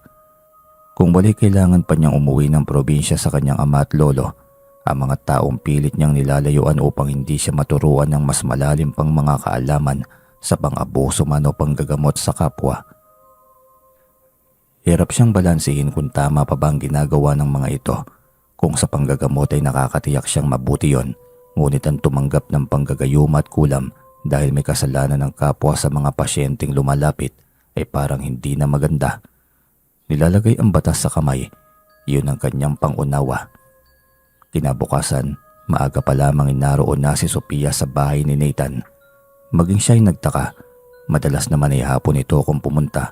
Kung bali kailangan pa niyang umuwi ng probinsya sa kanyang ama at lolo, ang mga taong pilit niyang nilalayuan upang hindi siya maturuan ng mas malalim pang mga kaalaman sa pang-abuso man o panggagamot sa kapwa. Hirap siyang balansihin kung tama pa ba ang ginagawa ng mga ito. Kung sa panggagamot ay nakakatiyak siyang mabuti yon, ngunit ang tumanggap ng panggagayuma at kulam dahil may kasalanan ng kapwa sa mga pasyenteng lumalapit ay parang hindi na maganda. Nilalagay ang batas sa kamay, yun ang kanyang pangunawa. Kinabukasan, maaga pa lamang naroon na si Sophia sa bahay ni Nathan. Maging siya'y nagtaka, madalas naman ay hapon ito kung pumunta.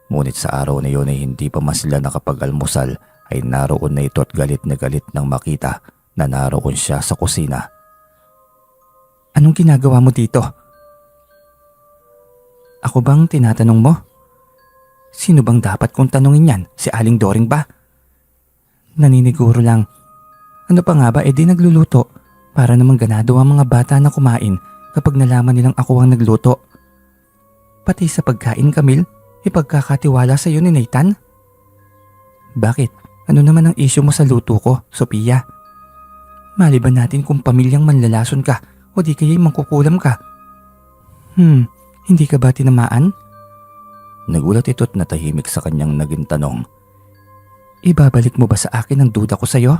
Ngunit sa araw na yun ay hindi pa man sila nakapag-almusal ay naroon na ito at galit na galit nang makita na naroon siya sa kusina. Anong ginagawa mo dito? Ako bang tinatanong mo? Sino bang dapat kong tanungin yan? Si Aling Doring ba? Naniniguro lang. Ano pa nga ba edi nagluluto para namang ganado ang mga bata na kumain kapag nalaman nilang ako ang nagluto. Pati sa pagkain, Camille, ipagkakatiwala sa iyo ni Nathan? Bakit? Ano naman ang issue mo sa luto ko, Sophia? Maliban natin kung pamilyang manlalason ka o di kaya'y mangkukulam ka. Hindi ka ba tinamaan? Nagulat ito't natahimik sa kanyang naging tanong. Ibabalik mo ba sa akin ang duda ko sa'yo?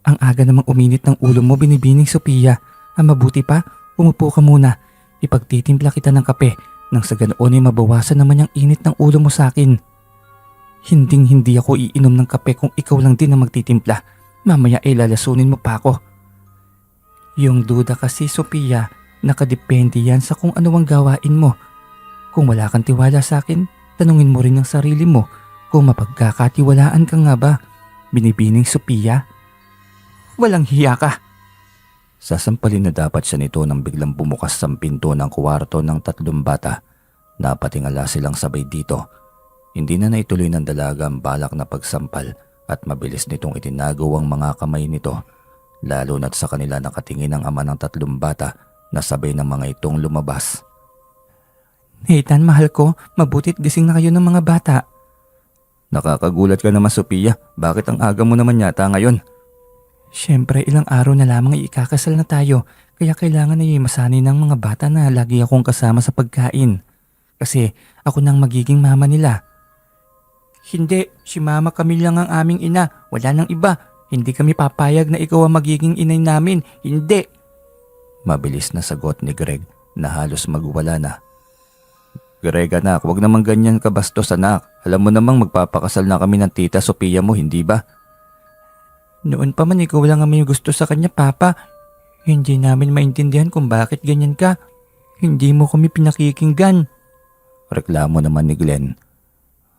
Ang aga namang uminit ng ulo mo, binibining Sophia. Ang mabuti pa, umupo ka muna. Ipagtitimpla kita ng kape nang sa ganoon ay mabawasan naman yung init ng ulo mo sa akin. Hinding-hindi ako iinom ng kape kung ikaw lang din ang magtitimpla. Mamaya ay lalasunin mo pa ako. Yung duda kasi, Sophia, nakadepende yan sa kung ano ang gawain mo. Kung wala kang tiwala sa akin, tanungin mo rin ang sarili mo kung mapagkakatiwalaan ka nga ba. Binibining Sophia. Walang hiya ka. Sasampalin na dapat siya nito nang biglang bumukas ang pinto ng kwarto ng tatlong bata. Napatingala silang sabay dito. Hindi na naituloy ng dalaga ang balak na pagsampal at mabilis nitong itinago ang mga kamay nito. Lalo na't sa kanila nakatingin ang ama ng tatlong bata na sabay ng mga itong lumabas. Nathan, mahal ko, mabuti't gising na kayo ng mga bata. Nakakagulat ka naman, Sophia. Bakit ang aga mo naman yata ngayon? Siyempre, ilang araw na lamang ikakasal na tayo, kaya kailangan na masanay ng mga bata na lagi akong kasama sa pagkain. Kasi ako nang magiging mama nila. Hindi, si Mama Camille lang ang aming ina, wala nang iba. Hindi kami papayag na ikaw ang magiging inay namin, hindi. Mabilis na sagot ni Greg na halos magwala na. Greg anak, wag naman ganyan ka bastos anak. Alam mo namang magpapakasal na kami ng tita Sophia mo, hindi ba? Noon pa man ikaw lang ang may gusto sa kanya, Papa. Hindi namin maintindihan kung bakit ganyan ka. Hindi mo kami pinakikinggan. Reklamo naman ni Glenn.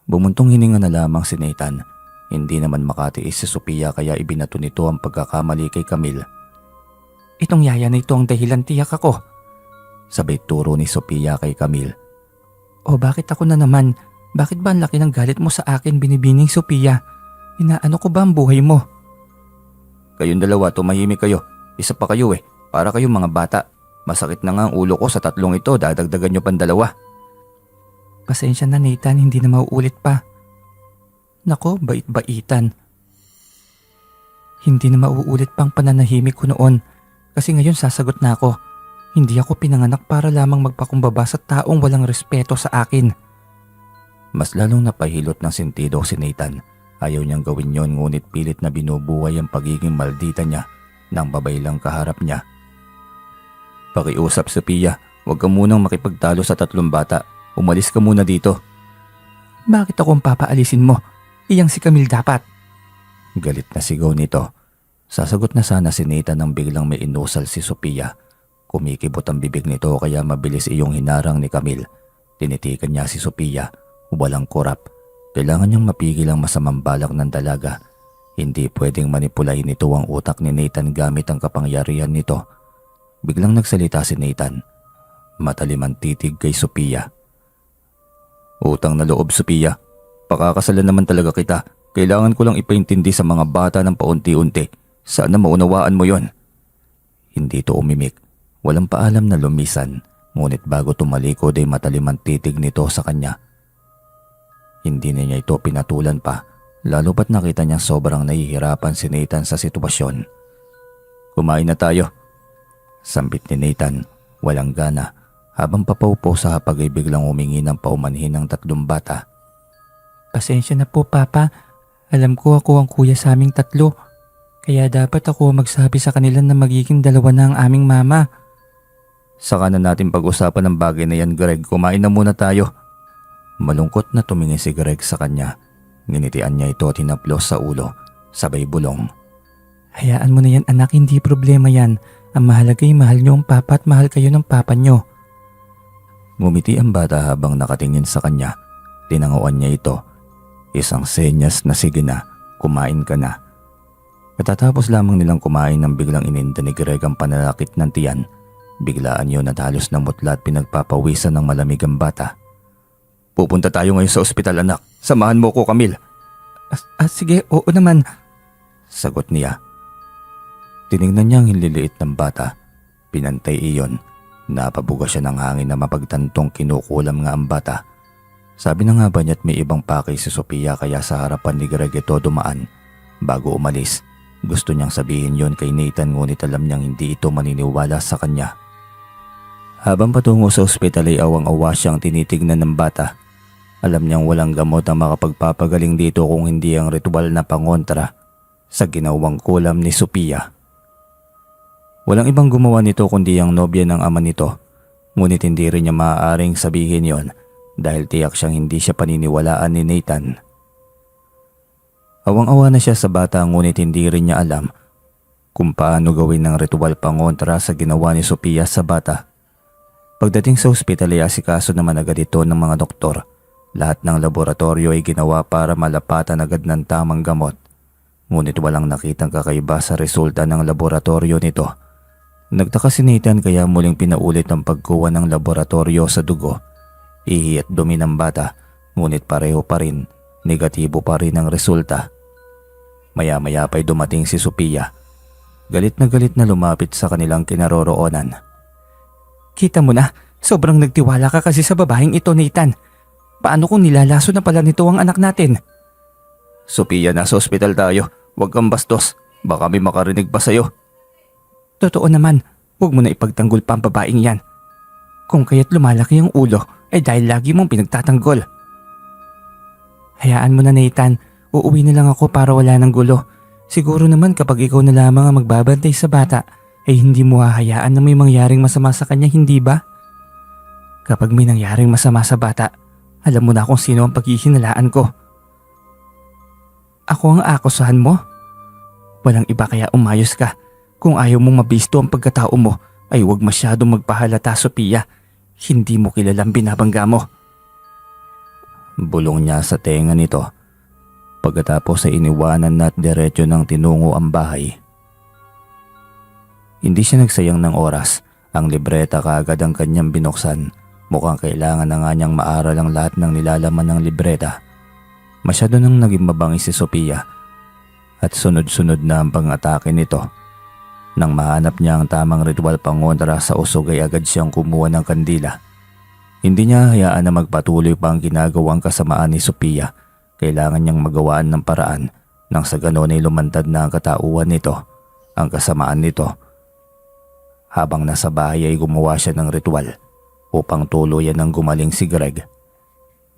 Bumuntong hininga na lamang si Nathan. Hindi naman makatiis si Sophia kaya ibinato nito ang pagkakamali kay Camille. Itong yaya na ito ang dahilan, tiyak ako. Sabay turo ni Sophia kay Camille. O bakit ako na naman? Bakit ba ang laki ng galit mo sa akin, binibining Sophia? Inaano ko ba ang buhay mo? Kayong dalawa, tumahimik kayo. Isa pa kayo Para kayong mga bata. Masakit na nga ang ulo ko sa tatlong ito, dadagdagan nyo pang dalawa. Pasensya na Nathan, hindi na mauulit pa. Nako, bait-baitan. Hindi na mauulit pang pananahimik ko noon. Kasi ngayon sasagot na ako. Hindi ako pinanganak para lamang magpakumbaba sa taong walang respeto sa akin. Mas lalong napahilot ng sentido si Nathan. Ayaw niyang gawin yon ngunit pilit na binubuhay ang pagiging maldita niya nang babaylang kaharap niya. Pakiusap Sophia, huwag ka munang makipagtalo sa tatlong bata. Umalis ka muna dito. Bakit akong papaalisin mo? Iyang si Camille dapat. Galit na sigaw nito. Sasagot na sana si Nathan nang biglang may inusal si Sophia. Kumikibot ang bibig nito kaya mabilis iyong hinarang ni Camille. Tinitikan niya si Sophia. Walang kurap. Kailangan niyang mapigil ang masamang balak ng dalaga. Hindi pwedeng manipulahin nito ang utak ni Nathan gamit ang kapangyarihan nito. Biglang nagsalita si Nathan. Matalim ang titig kay Sophia. Utang na loob, Sophia. Pakakasalan naman talaga kita. Kailangan ko lang ipaintindi sa mga bata ng paunti-unti. Sana maunawaan mo yon. Hindi to umimik. Walang paalam na lumisan. Ngunit bago tumalikod ay matalim ang titig nito sa kanya. Hindi na niya ito pinatulan pa. Lalo pat nakita niya sobrang nahihirapan si Nathan sa sitwasyon. Kumain na tayo. Sambit ni Nathan. Walang gana. Habang papaupo sa hapag ay biglang humingi ng paumanhin ng tatlong bata. Pasensya na po, Papa. Alam ko ako ang kuya sa aming tatlo. Kaya dapat ako magsabi sa kanila na magiging dalawa na ang aming mama. Saka na natin pag-usapan ng bagay na yan, Greg. Kumain na muna tayo. Malungkot na tumingin si Greg sa kanya. Nginitian niya ito at hinaplos sa ulo. Sabay bulong. Hayaan mo na yan anak, hindi problema yan. Ang mahalaga ay mahal niyo ang papa at mahal kayo ng papa niyo. Ngumiti ang bata habang nakatingin sa kanya. Tinanguan niya ito. Isang senyas na sige na, kumain ka na. Katatapos lamang nilang kumain nang biglang ininda ni Greg ang pananakit ng tiyan. Biglaan yun at halos namutla at pinagpapawisan ng malamig ang bata. Pupunta tayo ngayon sa ospital anak. Samahan mo ko, Camille. Sige, oo naman. Sagot niya. Tiningnan niya ang hinliliit ng bata. Pinantay iyon. Napabuga siya ng hangin na mapagtantong kinukulam nga ang bata. Sabi na nga ba niya't may ibang pakay si Sophia kaya sa harapan ni Greg ito dumaan. Bago umalis, gusto niyang sabihin yon kay Nathan ngunit alam niyang hindi ito maniniwala sa kanya. Habang patungo sa ospital ay awang-awa siyang tinitignan ng bata. Alam niyang walang gamot ang makapagpapagaling dito kung hindi ang ritual na pangontra sa ginawang kulam ni Sophia. Walang ibang gumawa nito kundi ang nobya ng ama nito, ngunit hindi rin niya maaaring sabihin yon dahil tiyak siyang hindi siya paniniwalaan ni Nathan. Awang-awa na siya sa bata ngunit hindi rin niya alam kung paano gawin ng ritual pangontra sa ginawa ni Sophia sa bata. Pagdating sa ospital ay asikaso naman agad ito ng mga doktor. Lahat ng laboratorio ay ginawa para malapatan agad ng tamang gamot. Ngunit walang nakitang kakaiba sa resulta ng laboratorio nito. Nagtaka si Nathan kaya muling pinaulit ang pagkuha ng laboratorio sa dugo. Ihi at dumi ng bata, ngunit pareho pa rin, negatibo pa rin ang resulta. Maya-maya pa'y dumating si Sophia. Galit na lumapit sa kanilang kinaroroonan. Kita mo na, sobrang nagtiwala ka kasi sa babaeng ito, Nathan. Paano kung nilalaso na pala nito ang anak natin? Sophia, nasa ospital tayo. Huwag kang bastos. Baka may makarinig pa sa'yo. Totoo naman, huwag mo na ipagtanggol pa ang babaeng yan. Kung kaya't lumalaki ang ulo ay dahil lagi mong pinagtatanggol. Hayaan mo na, Nathan. Uuwi na lang ako para wala ng gulo. Siguro naman kapag ikaw na lamang ang magbabantay sa bata, ay hindi mo hahayaan na may mangyaring masama sa kanya, hindi ba? Kapag may nangyaring masama sa bata, alam mo na kung sino ang paghihinalaan ko. Ako ang akusahan mo? Walang iba kaya umayos ka. Kung ayaw mong mabisto ang pagkatao mo, ay huwag masyadong magpahalata, Sophia. Hindi mo kilalang binabangga mo. Bulong niya sa tenga nito. Pagkatapos ay iniwanan na at diretso ng tinungo ang bahay. Hindi siya nagsayang ng oras. Ang libreta kaagad ang kanyang binuksan. Mukhang kailangan na nga niyang maaral ang lahat ng nilalaman ng libreta. Masyado nang naging mabangis si Sophia at sunod-sunod na ang pang-atake nito. Nang mahanap niya ang tamang ritual pangontra sa usog ay agad siyang kumuha ng kandila. Hindi niya hayaan na magpatuloy pa ang ginagawang kasamaan ni Sophia. Kailangan niyang magawaan ng paraan nang sa ganon ay lumantad na ang katauhan nito, ang kasamaan nito. Habang nasa bahay ay gumawa siya ng ritual upang tuluyan ng gumaling si Greg.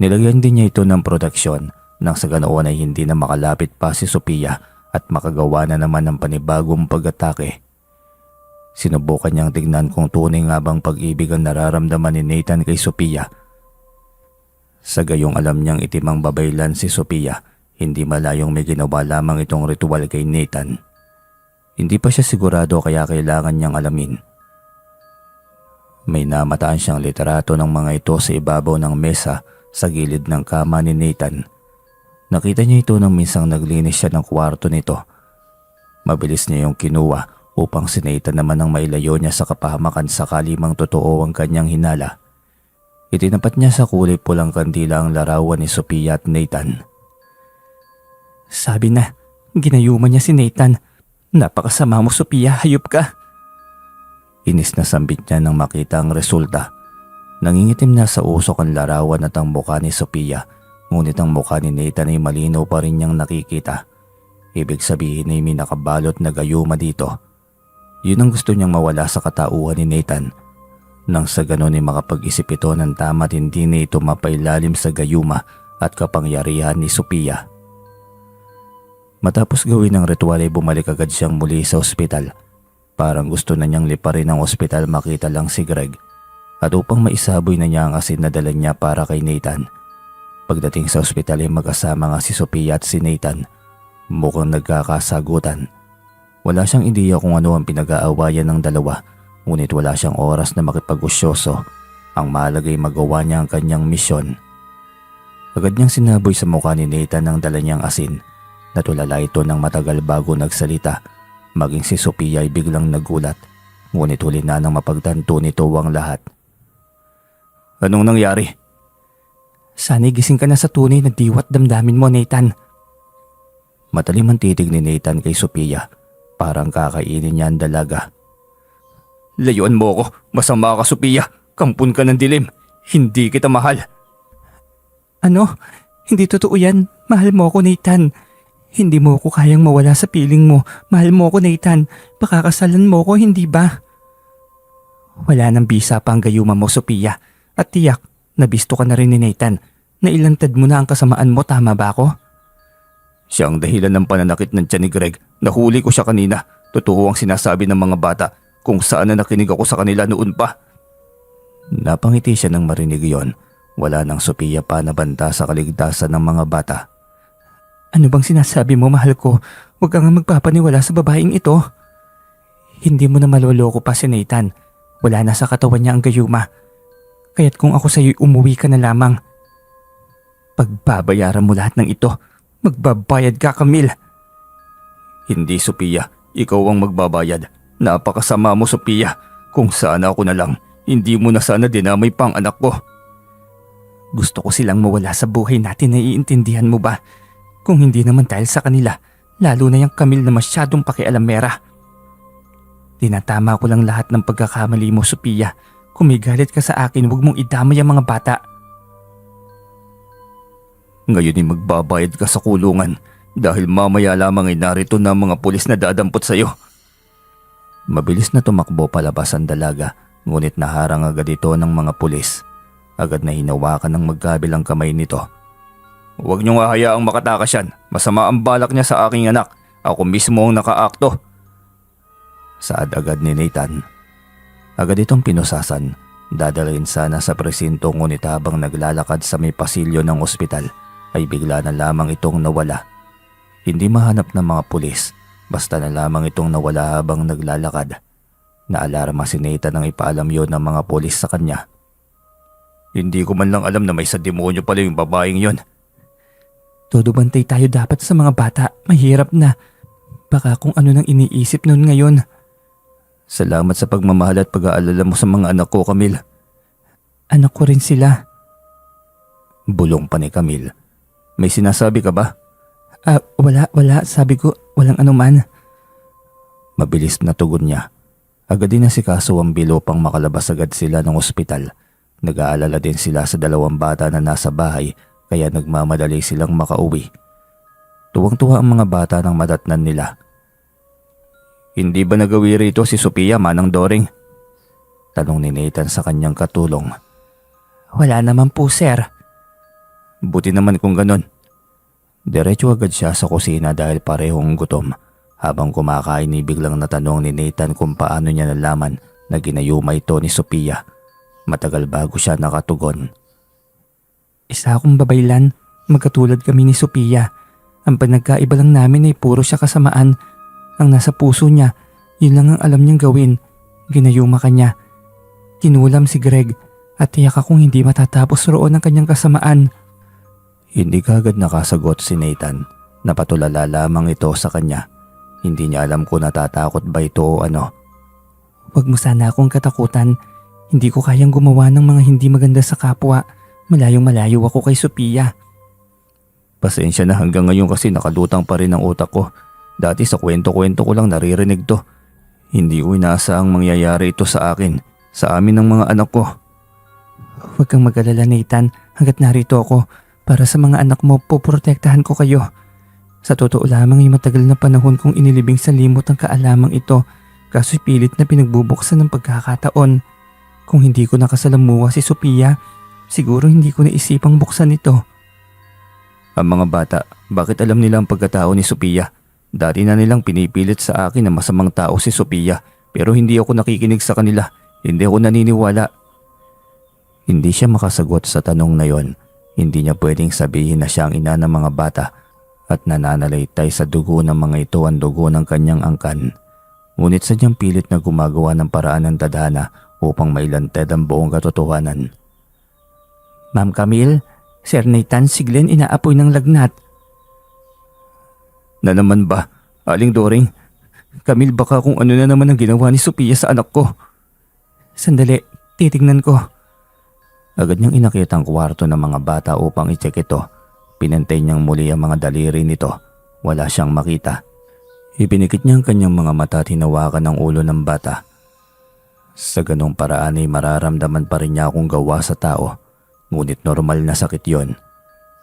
Nilagyan din niya ito ng proteksyon nang sa ganoon ay hindi na makalapit pa si Sophia at makagawa na naman ng panibagong pag-atake. Sinubukan niyang tignan kung tunay nga bang pag-ibig ang nararamdaman ni Nathan kay Sophia. Sa gayong alam niyang itimang babaylan si Sophia, hindi malayong may ginawa lamang itong ritual kay Nathan. Hindi pa siya sigurado kaya kailangan niyang alamin. May namataan siyang litrato ng mga ito sa ibabaw ng mesa sa gilid ng kama ni Nathan. Nakita niya ito nang minsang naglinis siya ng kwarto nito. Mabilis niya yung kinuha upang si Nathan naman ang mailayo niya sa kapahamakan sakali mang totoo ang kanyang hinala. Itinapat niya sa kulay pulang kandila ang larawan ni Sophia at Nathan. Sabi na, ginayuman niya si Nathan. Napakasama mo, Sophia, hayop ka. Inis na sambit niya nang makita ang resulta. Nangingitim na sa usok ang larawan at ang mukha ni Sophia, ngunit ang mukha ni Nathan ay malinaw pa rin niyang nakikita. Ibig sabihin ay may nakabalot na gayuma dito. Yun ang gusto niyang mawala sa katauhan ni Nathan. Nang sa ganon ay makapag-isip ito ng tama at hindi na ito mapailalim sa gayuma at kapangyarihan ni Sophia. Matapos gawin ang ritual ay bumalik agad siyang muli sa ospital. Parang gusto na niyang liparin ang ospital makita lang si Greg. At upang maisaboy na niya ang asin na dala niya para kay Nathan. Pagdating sa ospital ay magkasama nga si Sophia at si Nathan. Mukhang nagkakasagutan. Wala siyang ideya kung ano ang pinag-aawayan ng dalawa. Ngunit wala siyang oras na makipag-usyoso. Ang mahalaga ay magawa niya ang kanyang misyon. Agad niyang sinaboy sa mukha ni Nathan ang dala niyang asin. Natulala ito ng matagal bago nagsalita. Maging si Sophia ay biglang nagulat Ngunit huli na nang mapagtanto nito ang lahat. Anong nangyari? Sana'y gising ka na sa tunay na diwat damdamin mo, Nathan. Matalim ang titig ni Nathan kay Sophia. Parang kakainin niya ang dalaga. Layuan mo ako. Masama ka, Sophia. Kampun ka ng dilim. Hindi kita mahal. Ano? Hindi totoo yan. Mahal mo ako, Nathan. Hindi mo ako kayang mawala sa piling mo. Mahal mo ako, Nathan. Pakakasalan mo ako, hindi ba? Wala nang bisa pa ang gayuma mo, Sophia. At tiyak, nabisto ka na rin ni Nathan. Nailantad mo na ang kasamaan mo, tama ba ako? Siya ang dahilan ng pananakit ng tiyan ni Greg. Nahuli ko siya kanina. Totoo ang sinasabi ng mga bata kung saan na nakinig ako sa kanila noon pa. Napangiti siya nang marinig yon. Wala nang Sophia pa na banta sa kaligtasan ng mga bata. Ano bang sinasabi mo, mahal ko? Huwag kang magpapaniwala sa babaeng ito. Hindi mo na maloloko pa si Nathan. Wala na sa katawan niya ang gayuma. Kaya't kung ako sa'yo'y umuwi ka na lamang. Pagbabayaran mo lahat ng ito. Magbabayad ka, Camille. Hindi, Sophia. Ikaw ang magbabayad. Napakasama mo, Sophia. Kung sana ako na lang, hindi mo na sana dinamay pang anak ko. Gusto ko silang mawala sa buhay natin, naiintindihan mo ba? Kung hindi naman dahil sa kanila, lalo na yung Camille na masyadong pakialamera. Tinatama ko lang lahat ng pagkakamali mo, Sophia. Kung may galit ka sa akin, huwag mong idamay ang mga bata. Ngayon ay magbabayad ka sa kulungan dahil mamaya lamang ay narito na ang mga pulis na dadampot sa'yo. Mabilis na tumakbo palabas ang dalaga, ngunit naharang agad ito ng mga pulis. Agad na hinawakan ng magkabilang kamay nito. Huwag niyong hahayaang makatakas yan. Masama ang balak niya sa aking anak. Ako mismo ang nakaakto. Saad agad ni Nathan. Agad itong pinusasan. Dadalhin sana sa presinto ngunit habang naglalakad sa may pasilyo ng ospital ay bigla na lamang itong nawala. Hindi mahanap ng mga pulis. Basta na lamang itong nawala habang naglalakad. Naalarma si Nathan nang ipaalam yon ng mga pulis sa kanya. Hindi ko man lang alam na may demonyo pala yung babaeng yon. Todo bantay tayo dapat sa mga bata. Mahirap na. Baka kung ano nang iniisip nun ngayon. Salamat sa pagmamahal at pag-aalala mo sa mga anak ko, Camille. Anak ko rin sila. Bulong pa ni Camille. May sinasabi ka ba? Wala. Sabi ko, walang anuman. Mabilis na tugon niya. Agad din nasikaso ang bilo pang makalabas agad sila ng ospital. Nag-aalala din sila sa dalawang bata na nasa bahay kaya nagmamadali silang makauwi. Tuwang-tuwa ang mga bata nang madatnan nila. Hindi ba nagawi rito si Sophia, Manang Doring? Tanong ni Nathan sa kanyang katulong. Wala naman po, sir. Buti naman kung ganon. Diretso agad siya sa kusina dahil parehong gutom. Habang kumakain ni biglang natanong ni Nathan kung paano niya nalaman na ginayuma ito ni Sophia. Matagal bago siya nakatugon. Isa akong babaylan. Magkatulad kami ni Sophia. Ang pinagkaiba lang namin ay puro siya kasamaan. Ang nasa puso niya, yun lang ang alam niyang gawin. Ginayuma ka niya. Kinulam si Greg at tiyak akong hindi matatapos roon ang kanyang kasamaan. Hindi kaagad nakasagot si Nathan. Napatulala lamang ito sa kanya. Hindi niya alam kung natatakot ba ito o ano. Huwag mo sana akong katakutan. Hindi ko kayang gumawa ng mga hindi maganda sa kapwa. Malayong malayo ako kay Sophia. Pasensya na hanggang ngayon kasi nakalutang pa rin ang utak ko. Dati sa kwento-kwento ko lang naririnig to. Hindi ko inaasahang mangyayari ito sa akin, sa amin ng mga anak ko. Huwag kang mag-alala, Nathan, hanggat narito ako. Para sa mga anak mo, poprotektahan ko kayo. Sa totoo lamang ay matagal na panahon kong inilibing sa limot ang kaalamang ito, kaso'y pilit na pinagbubuksan ng pagkakataon. Kung hindi ko nakasalamuha si Sophia, siguro hindi ko naisipang buksan ito. Ang mga bata, bakit alam nila ang pagkatao ni Sophia? Dati na nilang pinipilit sa akin na masamang tao si Sophia, pero hindi ako nakikinig sa kanila. Hindi ako naniniwala. Hindi siya makasagot sa tanong na yon. Hindi niya pwedeng sabihin na siya ang ina ng mga bata at nananalaytay sa dugo ng mga ito ang dugo ng kanyang angkan. Ngunit sadyang pilit na gumagawa ng paraan ng tadhana upang mailantad ang buong katotohanan. Ma'am Camille, Sir Nathan, si Glenn inaapoy ng lagnat. Na naman ba? Aling Doring, Camille, baka kung ano na naman ang ginawa ni Sophia sa anak ko. Sandali, titignan ko. Agad niyang inakit ang kwarto ng mga bata upang i-check ito. Pinantay niyang muli ang mga daliri nito. Wala siyang makita. Ipinikit niya ang kanyang mga mata at hinawakan ang ulo ng bata. Sa ganong paraan ay mararamdaman pa rin niya akong gawa sa tao. Ngunit normal na sakit yon.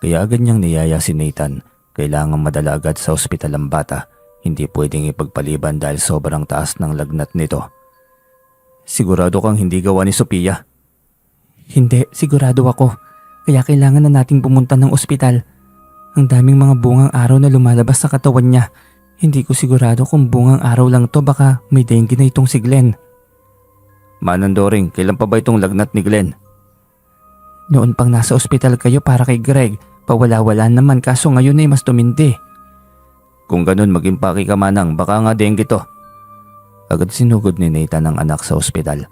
Kaya agad niyang niyaya si Nathan. Kailangang madala agad sa ospital ang bata. Hindi pwedeng ipagpaliban dahil sobrang taas ng lagnat nito. Sigurado kang hindi gawa ni Sophia? Hindi, sigurado ako. Kaya kailangan na nating pumunta ng ospital. Ang daming mga bungang araw na lumalabas sa katawan niya. Hindi ko sigurado kung bungang araw lang to, baka may dengue na itong si Glenn. Manandoring, kailan pa ba itong lagnat ni Glenn? Noon pang nasa ospital kayo para kay Greg, pawala-wala naman kaso ngayon ay mas tumindi. Kung ganun mag-impake ka manang, baka nga dengue to. Agad sinugod ni Nathan ang anak sa ospital.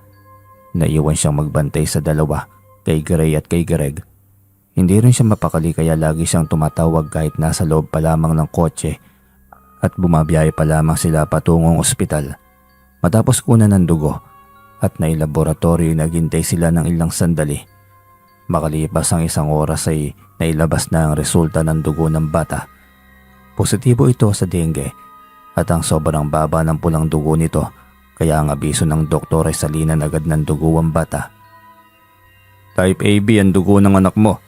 Naiwan siyang magbantay sa dalawa, kay Gray at kay Greg. Hindi rin siya mapakali kaya lagi siyang tumatawag kahit nasa loob pa lamang ng kotse at bumabiyahe pa lamang sila patungong ospital. Matapos kunan ng dugo at nailaboratorio naghintay sila ng ilang sandali. Makalipas ang 1 oras ay nailabas na ang resulta ng dugo ng bata. Positibo ito sa dengue at ang sobrang baba ng pulang dugo nito kaya ang abiso ng doktor ay salinan agad ng dugo ang bata. Type AB ang dugo ng anak mo.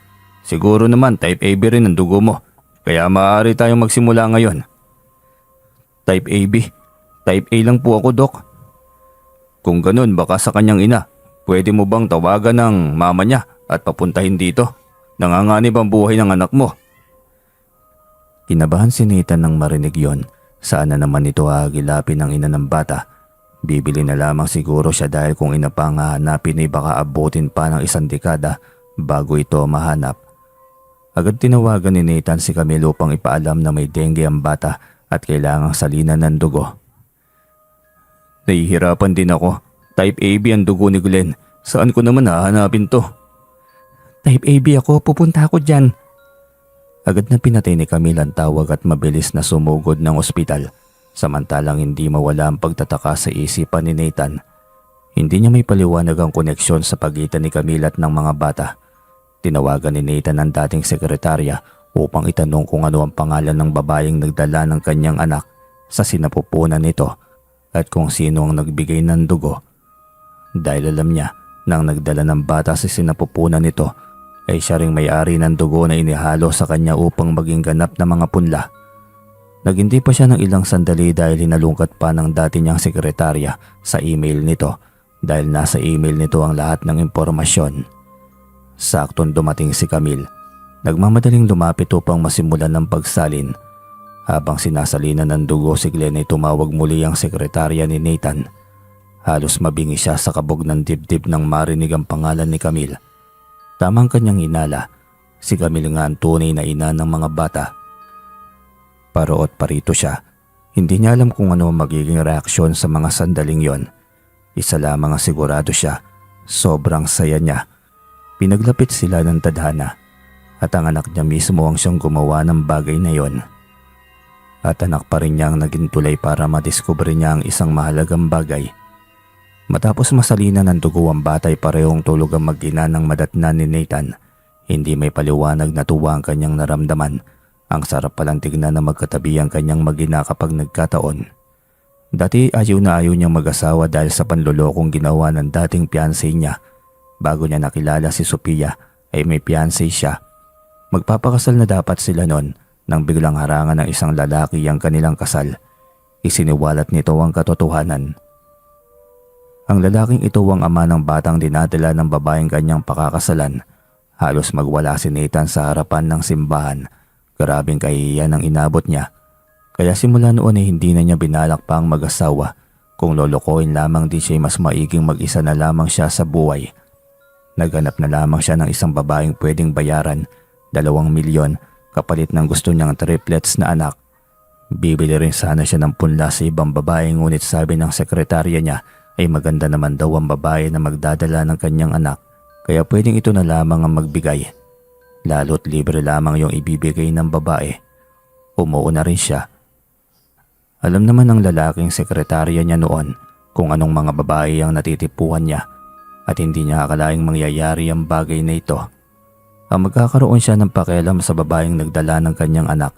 Siguro naman type AB rin ang dugo mo. Kaya maaari tayong magsimula ngayon. Type AB? Type A lang po ako, Dok. Kung ganun baka sa kanyang ina, pwede mo bang tawagan ng mama niya at papuntahin dito? Nanganganib ang buhay ng anak mo. Kinabahan si Nathan nang marinig yon. Saan na naman ito hahagilapin ng ina ng bata? Bibili na lamang siguro siya dahil kung ina pa ang hahanapin ay baka abutin pa ng 1 dekada bago ito mahanap. Agad tinawagan ni Nathan si Camille upang ipaalam na may dengue ang bata at kailangang salinan ng dugo. Nahihirapan din ako. Type AB ang dugo ni Glenn. Saan ko naman hahanapin to? Type AB ako, pupunta ako dyan. Agad na pinatay ni Camille ang tawag at mabilis na sumugod ng ospital. Samantalang hindi mawala ang pagtataka sa isipan ni Nathan. Hindi niya may paliwanag ang koneksyon sa pagitan ni Camille at ng mga bata. Tinawagan ni Nathan ang dating sekretarya upang itanong kung ano ang pangalan ng babaeng nagdala ng kanyang anak sa sinapupunan nito at kung sino ang nagbigay ng dugo. Dahil alam niya na ang nagdala ng bata sa sinapupunan nito ay siya ring may-ari ng dugo na inihalo sa kanya upang maging ganap na mga punla. Naghintay pa siya ng ilang sandali dahil hinalungkat pa ng dati niyang sekretarya sa email nito dahil nasa email nito ang lahat ng impormasyon. Saktong dumating si Camille. Nagmamadaling lumapit upang masimulan ng pagsalin. Habang sinasalinan ng dugo si Glenn ay tumawag muli ang sekretarya ni Nathan. Halos mabingi siya sa kabog ng dibdib nang marinig ang pangalan ni Camille. Tamang kanyang inala, si Camille nga ang tunay na ina ng mga bata. Paroot parito siya. Hindi niya alam kung ano ang magiging reaksyon sa mga sandaling yon. Isa lamang ang sigurado siya, sobrang saya niya. Pinaglapit sila ng tadhana at ang anak niya mismo ang siyang gumawa ng bagay na yon. At anak pa rin niya ang naging tulay para madiskubre niya ang isang mahalagang bagay. Matapos masalinan ng dugo ang bata ay parehong tulog ang mag-ina ng madatnan ni Nathan. Hindi may paliwanag na tuwa ang kanyang naramdaman. Ang sarap palang tignan na magkatabi ang kanyang mag-ina kapag nagkataon. Dati ayaw na ayaw niyang mag-asawa dahil sa panlolokong ginawa ng dating fiancé niya. Bago niya nakilala si Sophia ay may fiancé siya. Magpapakasal na dapat sila noon nang biglang harangan ng isang lalaki ang kanilang kasal. Isiniwalat nito ang katotohanan. Ang lalaking ito ang ama ng batang dinadala ng babaeng kanyang pakakasalan. Halos magwala si Nathan sa harapan ng simbahan. Grabing kahihiyan ang inabot niya. Kaya simula noon ay hindi na niya binalak pa ang mag-asawa. Kung lolokohin lamang din siya mas maiging mag-isa na lamang siya sa buhay. Naghanap na lamang siya ng isang babaeng pwedeng bayaran 2 milyon kapalit ng gusto niyang triplets na anak. Bibili rin sana siya ng punla sa ibang babae ngunit sabi ng sekretarya niya ay maganda naman daw ang babae na magdadala ng kanyang anak kaya pwedeng ito na lamang ang magbigay. Lalo't libre lamang yung ibibigay ng babae. Umuuna rin siya. Alam naman ng lalaking sekretarya niya noon kung anong mga babae ang natitipuhan niya at hindi niya akalaing mangyayari ang bagay na ito. Ang magkakaroon siya ng pakialam sa babaeng nagdala ng kanyang anak,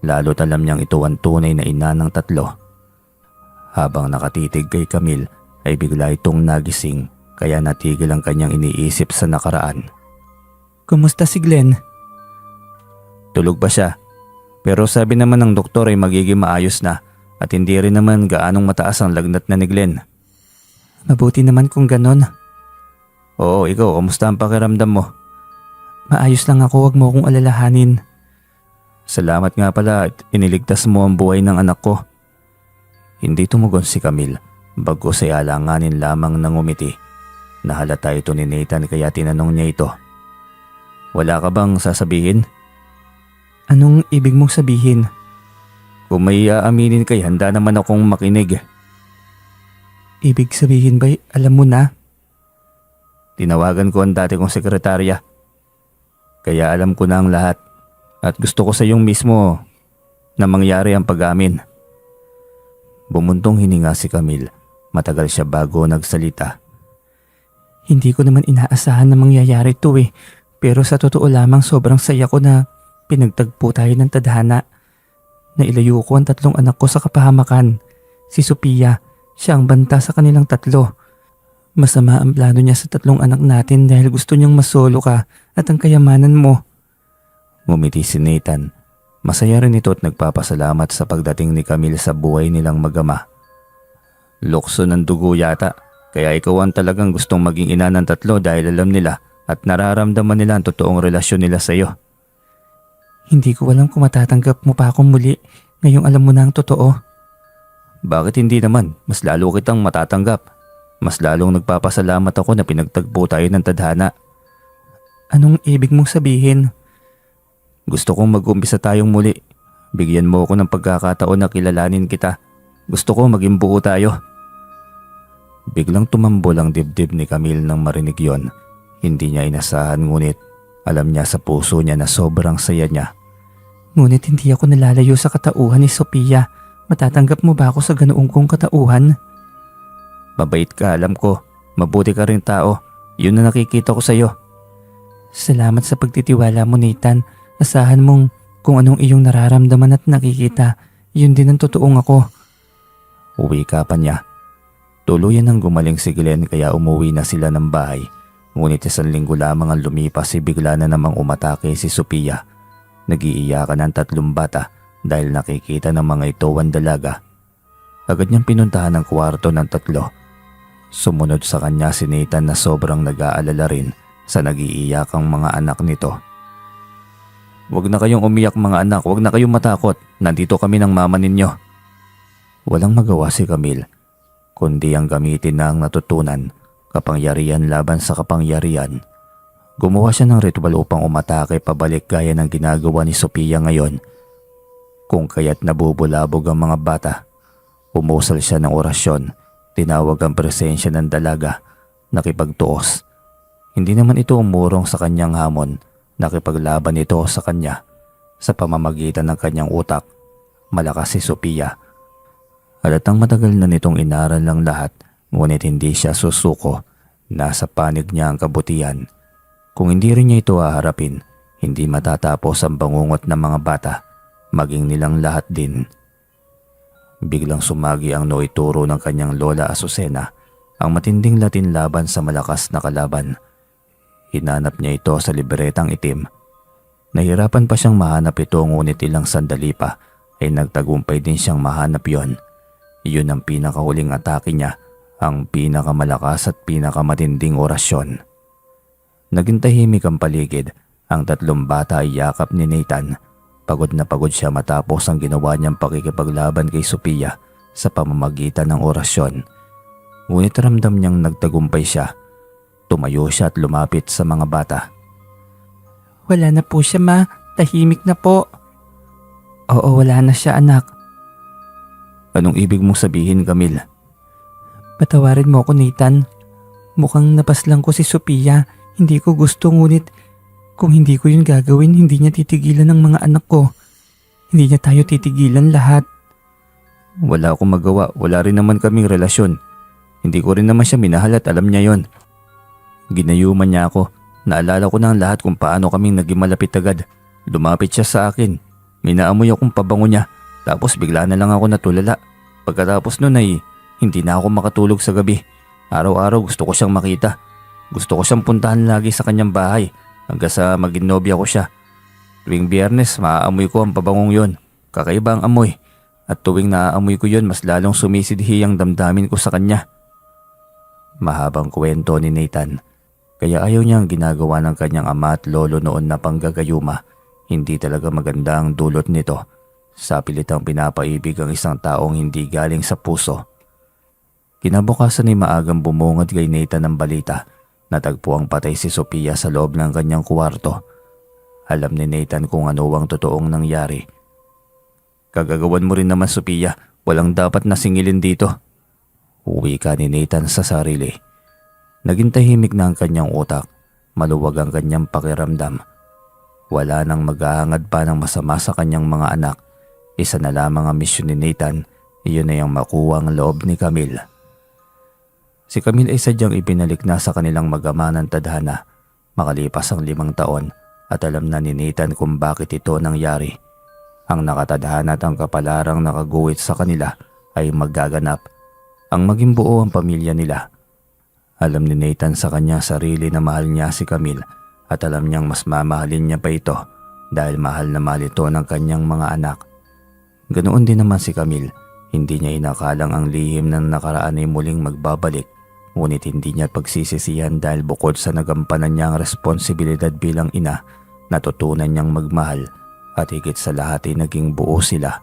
lalo't alam niyang ito ang tunay na ina ng 3. Habang nakatitig kay Camille ay bigla itong nagising kaya natigil ang kanyang iniisip sa nakaraan. Kumusta si Glenn? Tulog pa siya, pero sabi naman ng doktor ay magiging maayos na at hindi rin naman gaanong mataas ang lagnat na ni Glenn. Mabuti naman kung ganon. Oo, ikaw, kumusta ang pakiramdam mo? Maayos lang ako, wag mo akong alalahanin. Salamat nga pala at iniligtas mo ang buhay ng anak ko. Hindi tumugon si Camille, bagkus ay alanganin lamang ng umiti. Nahalata ito ni Nathan kaya tinanong niya ito. Wala ka bang sasabihin? Anong ibig mong sabihin? Kung may aaminin kay handa naman akong makinig. Ibig sabihin ba'y alam mo na? Tinawagan ko ang dati kong sekretarya. Kaya alam ko na ang lahat at gusto ko sa iyong mismo na mangyari ang pag-amin. Bumuntong hininga si Camille. Matagal siya bago nagsalita. Hindi ko naman inaasahan na mangyayari ito eh. Pero sa totoo lamang sobrang saya ko na pinagtagpo tayo ng tadhana. Nailayo ko ang 3 anak ko sa kapahamakan. Si Sophia, siya ang banta sa kanilang 3. Masama ang plano niya sa 3 anak natin dahil gusto niyang masolo ka at ang kayamanan mo. Ngumiti si Nathan. Masaya rin ito at nagpapasalamat sa pagdating ni Camille sa buhay nilang mag-ama. Lukso ng dugo yata, kaya ikaw ang talagang gustong maging ina ng 3 dahil alam nila at nararamdaman nila ang totoong relasyon nila sa iyo. Hindi ko alam kung matatanggap mo pa akong muli ngayong alam mo na ang totoo. Bakit hindi naman? Mas lalo kitang matatanggap. Mas lalong nagpapasalamat ako na pinagtagpo tayo ng tadhana. Anong ibig mong sabihin? Gusto kong mag-umpisa tayong muli. Bigyan mo ako ng pagkakataon na kilalanin kita. Gusto ko maging buo tayo. Biglang tumambol ang dibdib ni Camille nang marinig yon. Hindi niya inasahan ngunit alam niya sa puso niya na sobrang saya niya. Ngunit hindi ako nalalayo sa katauhan ni Sophia. Matatanggap mo ba ako sa ganoong kong katauhan? Mabait ka, alam ko. Mabuti ka rin tao. Yun na nakikita ko sa iyo. Salamat sa pagtitiwala mo, Nathan. Asahan mong kung anong iyong nararamdaman at nakikita, yun din ang totoong ako. Uwi ka pa niya. Tuluyan nang gumaling si Glenn kaya umuwi na sila ng bahay. Ngunit 1 linggo lamang ang lumipas bigla na namang umatake si Sophia. Nag-iiyakan ang 3 bata dahil nakikita ng mga ito ang dalaga. Agad niyang pinuntahan ang kwarto ng 3. Sumunod sa kanya si Nathan na sobrang nag-aalala rin sa nag-iiyakang mga anak nito. Huwag na kayong umiyak mga anak, huwag na kayong matakot. Nandito kami ng mama ninyo. Walang magawa si Camille, kundi ang gamitin na ang natutunan, kapangyarihan laban sa kapangyarihan. Gumawa siya ng ritual upang umatake pabalik gaya ng ginagawa ni Sophia ngayon. Kung kaya't nabubulabog ang mga bata, umusal siya ng orasyon, tinawag ang presensya ng dalaga, nakipagtuos. Hindi naman ito umurong sa kanyang hamon, nakipaglaban ito sa kanya. Sa pamamagitan ng kanyang utak, malakas si Sophia. Halatang matagal na nitong inaral ng lahat, ngunit hindi siya susuko. Nasa panig niya ang kabutihan. Kung hindi rin niya ito haharapin, hindi matatapos ang bangungot ng mga bata, maging nilang lahat din. Biglang sumagi ang noituro ng kanyang lola Azucena, ang matinding latin laban sa malakas na kalaban. Hinanap niya ito sa libretang itim. Nahirapan pa siyang mahanap ito ngunit ilang sandali pa ay nagtagumpay din siyang mahanap yon. Yun ang pinakahuling atake niya, ang pinakamalakas at pinakamatinding orasyon. Naging tahimik ang paligid. Ang 3 bata ay yakap ni Nathan. Pagod na pagod siya matapos ang ginawa niyang pakikipaglaban kay Sophia sa pamamagitan ng orasyon. Ngunit ramdam niyang nagtagumpay siya. Tumayo siya at lumapit sa mga bata. Wala na po siya, ma. Tahimik na po. Oo, wala na siya, anak. Anong ibig mong sabihin, Camille? Patawarin mo ako, Nathan. Mukhang napaslang ko si Sophia. Hindi ko gusto, ngunit kung hindi ko yun gagawin, hindi niya titigilan ng mga anak ko. Hindi niya tayo titigilan lahat. Wala akong magawa, wala rin naman kaming relasyon. Hindi ko rin naman siya minahal at alam niya yon. Ginayuman niya ako. Naalala ko na ang lahat kung paano kaming naging malapit agad. Lumapit siya sa akin. Minaamoy akong pabango niya. Tapos bigla na lang ako natulala. Pagkatapos nun ay hindi na ako makatulog sa gabi. Araw-araw gusto ko siyang makita. Gusto ko siyang puntahan lagi sa kanyang bahay hanggang sa maging nobya ko siya. Tuwing Biyernes maaamoy ko ang pabangong yon. Kakaiba ang amoy. At tuwing naaamoy ko yon mas lalong sumisidhi ang damdamin ko sa kanya. Mahabang kwento ni Nathan. Kaya ayaw niya ang ginagawa ng kanyang ama at lolo noon na panggagayuma. Hindi talaga maganda ang dulot nito. Sa pilitang pinapaibig ang isang taong hindi galing sa puso. Kinabukasan ay maagang bumungad kay Nathan ng balita. Natagpo ang patay si Sophia sa loob ng kanyang kwarto. Alam ni Nathan kung ano ang totoong nangyari. Kagagawan mo rin naman, Sophia. Walang dapat na singilin dito. Uwi ka ni Nathan sa sarili. Naging tahimik na ang kanyang utak. Maluwag ang kanyang pakiramdam. Wala nang maghahangad pa ng masama sa kanyang mga anak. Isa na lamang ang misyon ni Nathan. Iyon ay ang makuha ang loob ni Camille. Si Camille ay sadyang ibinalik na sa kanilang mag-ama ng tadhana. Makalipas ang 5 taon at alam na ni Nathan kung bakit ito nangyari. Ang nakatadhana at ang kapalarang nakaguhit sa kanila ay magaganap. Ang maging buo ang pamilya nila. Alam ni Nathan sa kanyang sarili na mahal niya si Camille at alam niyang mas mamahalin niya pa ito dahil mahal na mahal ito ng kanyang mga anak. Ganoon din naman si Camille. Hindi niya inakalang ang lihim ng nakaraan ay muling magbabalik. Ngunit hindi niya pagsisisihan dahil bukod sa nagampanan niya ang responsibilidad bilang ina, natutunan niyang magmahal. At higit sa lahat ay naging buo sila.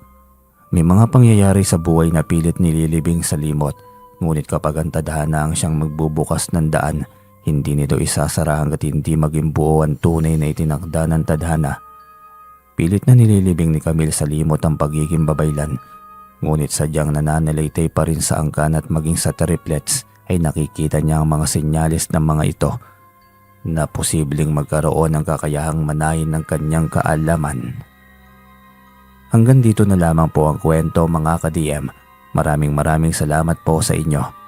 May mga pangyayari sa buhay na pilit nililibing sa limot. Ngunit kapag ang tadhana ang siyang magbubukas ng daan, hindi nito isasara hanggat hindi maging buo ang tunay na itinakda ng tadhana. Pilit na nililibing ni Camille sa limot ang pagiging babaylan. Ngunit sadyang nananalaytay pa rin sa angkan at maging sa triplets ay nakikita niya ang mga senyales ng mga ito na posibleng magkaroon ng kakayahang manahin ng kanyang kaalaman. Hanggang dito na lamang po ang kwento, mga ka-DM. Maraming salamat po sa inyo.